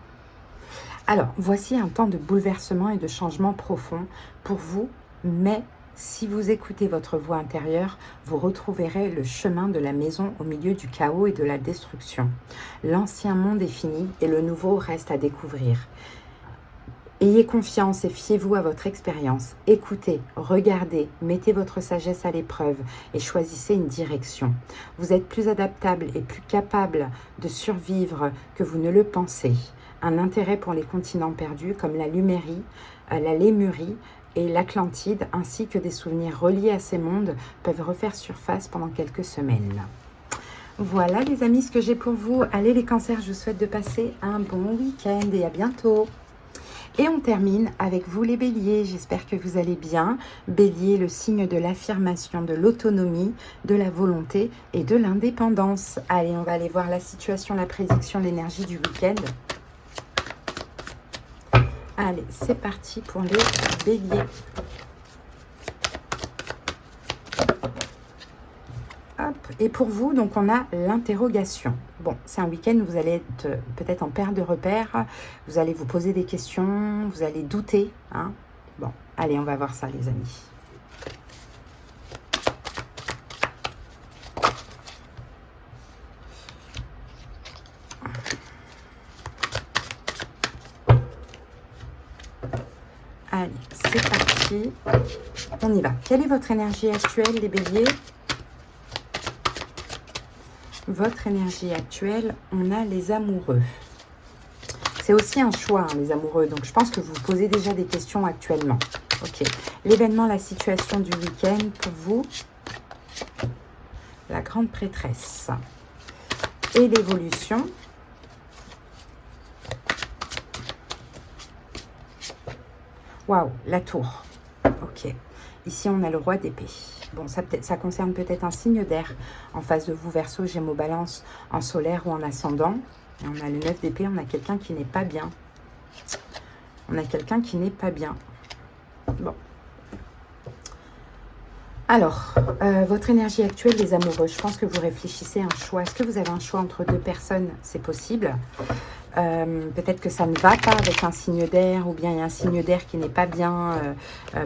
Alors, voici un temps de bouleversement et de changement profond pour vous, mais si vous écoutez votre voix intérieure, vous retrouverez le chemin de la maison au milieu du chaos et de la destruction. L'ancien monde est fini et le nouveau reste à découvrir. Ayez confiance et fiez-vous à votre expérience. Écoutez, regardez, mettez votre sagesse à l'épreuve et choisissez une direction. Vous êtes plus adaptable et plus capable de survivre que vous ne le pensez. Un intérêt pour les continents perdus comme la Lémurie et l'Atlantide, ainsi que des souvenirs reliés à ces mondes, peuvent refaire surface pendant quelques semaines. Voilà les amis, ce que j'ai pour vous. Allez les cancers, je vous souhaite de passer un bon week-end et à bientôt. Et on termine avec vous les béliers. J'espère que vous allez bien. Bélier, le signe de l'affirmation, de l'autonomie, de la volonté et de l'indépendance. Allez, on va aller voir la situation, la prédiction, l'énergie du week-end. Allez, c'est parti pour les béliers. Hop. Et pour vous, donc on a l'interrogation. Bon, c'est un week-end où vous allez être peut-être en perte de repères. Vous allez vous poser des questions, vous allez douter. Bon, allez, on va voir ça les amis. Allez, c'est parti. On y va. Quelle est votre énergie actuelle, les béliers? Votre énergie actuelle, on a les amoureux. C'est aussi un choix, les amoureux. Donc, je pense que vous vous posez déjà des questions actuellement. Ok. L'événement, la situation du week-end pour vous. La grande prêtresse. Et l'évolution. Waouh, la tour. Ok. Ici, on a le roi d'épée. Bon, ça concerne peut-être un signe d'air en face de vous, Verseau, Gémeaux, Balance, en solaire ou en ascendant. Et on a le 9 d'épée, on a quelqu'un qui n'est pas bien. On a quelqu'un qui n'est pas bien. Bon. Alors, votre énergie actuelle, les amoureux, je pense que vous réfléchissez à un choix. Est-ce que vous avez un choix entre deux personnes? C'est possible. Peut-être que ça ne va pas avec un signe d'air ou bien il y a un signe d'air qui n'est pas bien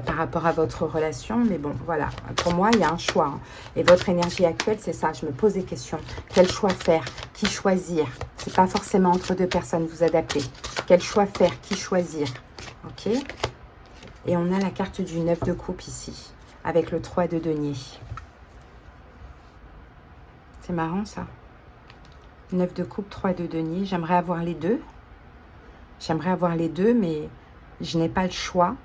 par rapport à votre relation. Mais bon, voilà. Pour moi, il y a un choix. Et votre énergie actuelle, c'est ça. Je me pose des questions. Quel choix faire? Qui choisir? C'est pas forcément entre deux personnes, vous adaptez. Quel choix faire? Qui choisir? Ok. Et on a la carte du 9 de coupe ici, avec le 3 de denier. C'est marrant ça. 9 de coupe, 3 de denier. J'aimerais avoir les deux. J'aimerais avoir les deux, mais je n'ai pas le choix.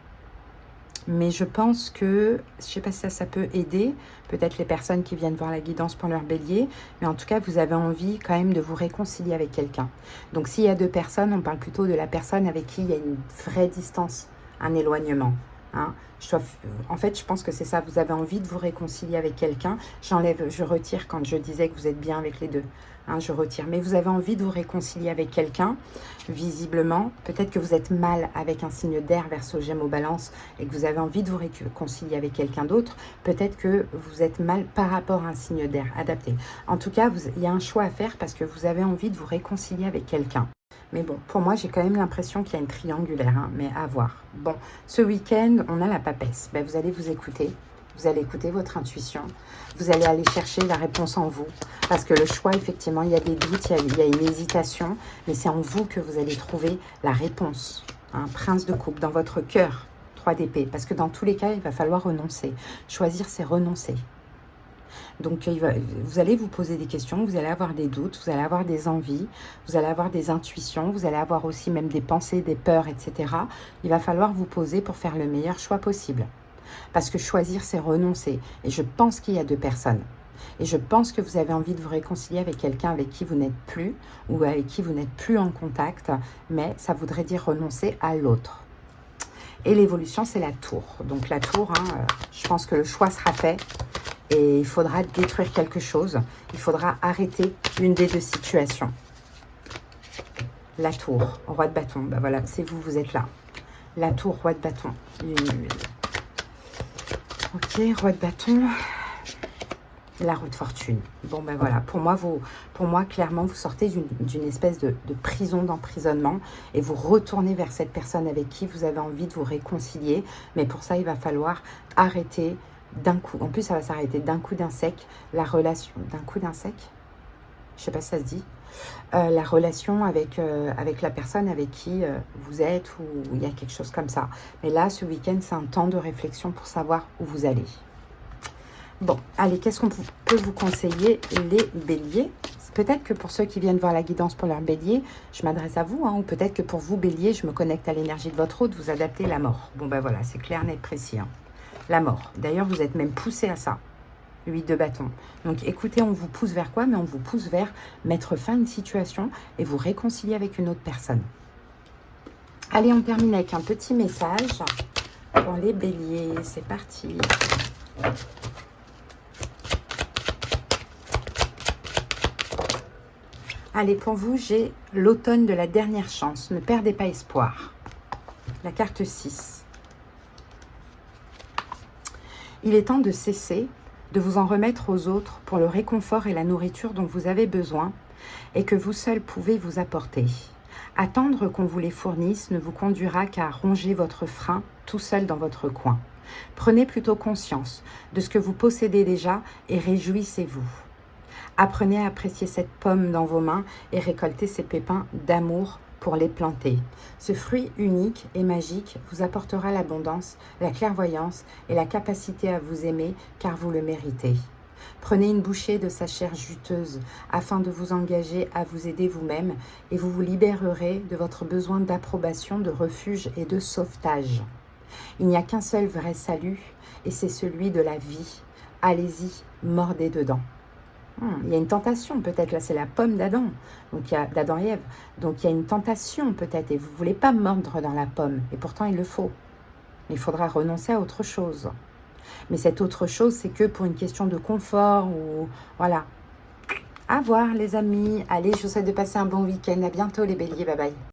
Mais je pense que, je ne sais pas si ça peut aider, peut-être les personnes qui viennent voir la guidance pour leur bélier, mais en tout cas, vous avez envie quand même de vous réconcilier avec quelqu'un. Donc, s'il y a deux personnes, on parle plutôt de la personne avec qui il y a une vraie distance, un éloignement. Hein. En fait, je pense que c'est ça, vous avez envie de vous réconcilier avec quelqu'un. Je retire quand je disais que vous êtes bien avec les deux. Hein, je retire. Mais vous avez envie de vous réconcilier avec quelqu'un, visiblement. Peut-être que vous êtes mal avec un signe d'air, Verseau, Gémeaux, Balance, et que vous avez envie de vous réconcilier avec quelqu'un d'autre. Peut-être que vous êtes mal par rapport à un signe d'air adapté. En tout cas, il y a un choix à faire parce que vous avez envie de vous réconcilier avec quelqu'un. Mais bon, pour moi, j'ai quand même l'impression qu'il y a une triangulaire, hein, mais à voir. Bon, ce week-end, on a la papesse. Ben, vous allez vous écouter. Vous allez écouter votre intuition. Vous allez aller chercher la réponse en vous. Parce que le choix, effectivement, il y a des doutes, il y a une hésitation. Mais c'est en vous que vous allez trouver la réponse. Hein, Prince de coupe, dans votre cœur, 3 d'épée. Parce que dans tous les cas, il va falloir renoncer. Choisir, c'est renoncer. Donc, vous allez vous poser des questions, vous allez avoir des doutes, vous allez avoir des envies, vous allez avoir des intuitions, vous allez avoir aussi même des pensées, des peurs, etc. Il va falloir vous poser pour faire le meilleur choix possible. Parce que choisir, c'est renoncer. Et je pense qu'il y a deux personnes. Et je pense que vous avez envie de vous réconcilier avec quelqu'un avec qui vous n'êtes plus ou avec qui vous n'êtes plus en contact, mais ça voudrait dire renoncer à l'autre. Et l'évolution, c'est la tour. Donc la tour, hein, je pense que le choix sera fait. Et il faudra détruire quelque chose. Il faudra arrêter une des deux situations. La tour, roi de bâton. Ben voilà, c'est vous, vous êtes là. La tour, roi de bâton. Ok, roi de bâton. La roue de fortune. Bon, ben voilà. Pour moi, clairement, vous sortez d'une espèce de prison, d'emprisonnement et vous retournez vers cette personne avec qui vous avez envie de vous réconcilier. Mais pour ça, il va falloir arrêter d'un coup, en plus ça va s'arrêter d'un coup d'un sec, la relation, d'un coup d'un sec, je sais pas si ça se dit, la relation avec la personne avec qui vous êtes ou il y a quelque chose comme ça. Mais là, ce week-end, c'est un temps de réflexion pour savoir où vous allez. Bon, allez, qu'est-ce qu'on peut vous conseiller, les béliers? Peut-être que pour ceux qui viennent voir la guidance pour leur bélier, je m'adresse à vous, hein, ou peut-être que pour vous, bélier, je me connecte à l'énergie de votre hôte, vous adaptez la mort. Bon, ben voilà, c'est clair, net, précis. Hein. La mort. D'ailleurs, vous êtes même poussé à ça. 8 de bâton. Donc, écoutez, on vous pousse vers quoi? Mais on vous pousse vers mettre fin à une situation et vous réconcilier avec une autre personne. Allez, on termine avec un petit message pour les béliers. C'est parti. Allez, pour vous, j'ai l'automne de la dernière chance. Ne perdez pas espoir. La carte 6. Il est temps de cesser de vous en remettre aux autres pour le réconfort et la nourriture dont vous avez besoin et que vous seul pouvez vous apporter. Attendre qu'on vous les fournisse ne vous conduira qu'à ronger votre frein tout seul dans votre coin. Prenez plutôt conscience de ce que vous possédez déjà et réjouissez-vous. Apprenez à apprécier cette pomme dans vos mains et récoltez ces pépins d'amour pour les planter. Ce fruit unique et magique vous apportera l'abondance, la clairvoyance et la capacité à vous aimer car vous le méritez. Prenez une bouchée de sa chair juteuse afin de vous engager à vous aider vous-même et vous vous libérerez de votre besoin d'approbation, de refuge et de sauvetage. Il n'y a qu'un seul vrai salut et c'est celui de la vie. Allez-y, mordez dedans. Il y a une tentation peut-être, là c'est la pomme d'Adam, donc d'Adam et Ève, donc il y a une tentation peut-être et vous ne voulez pas mordre dans la pomme et pourtant il le faut, mais il faudra renoncer à autre chose, mais cette autre chose c'est que pour une question de confort ou voilà, à voir les amis, allez je vous souhaite de passer un bon week-end, à bientôt les béliers, bye bye.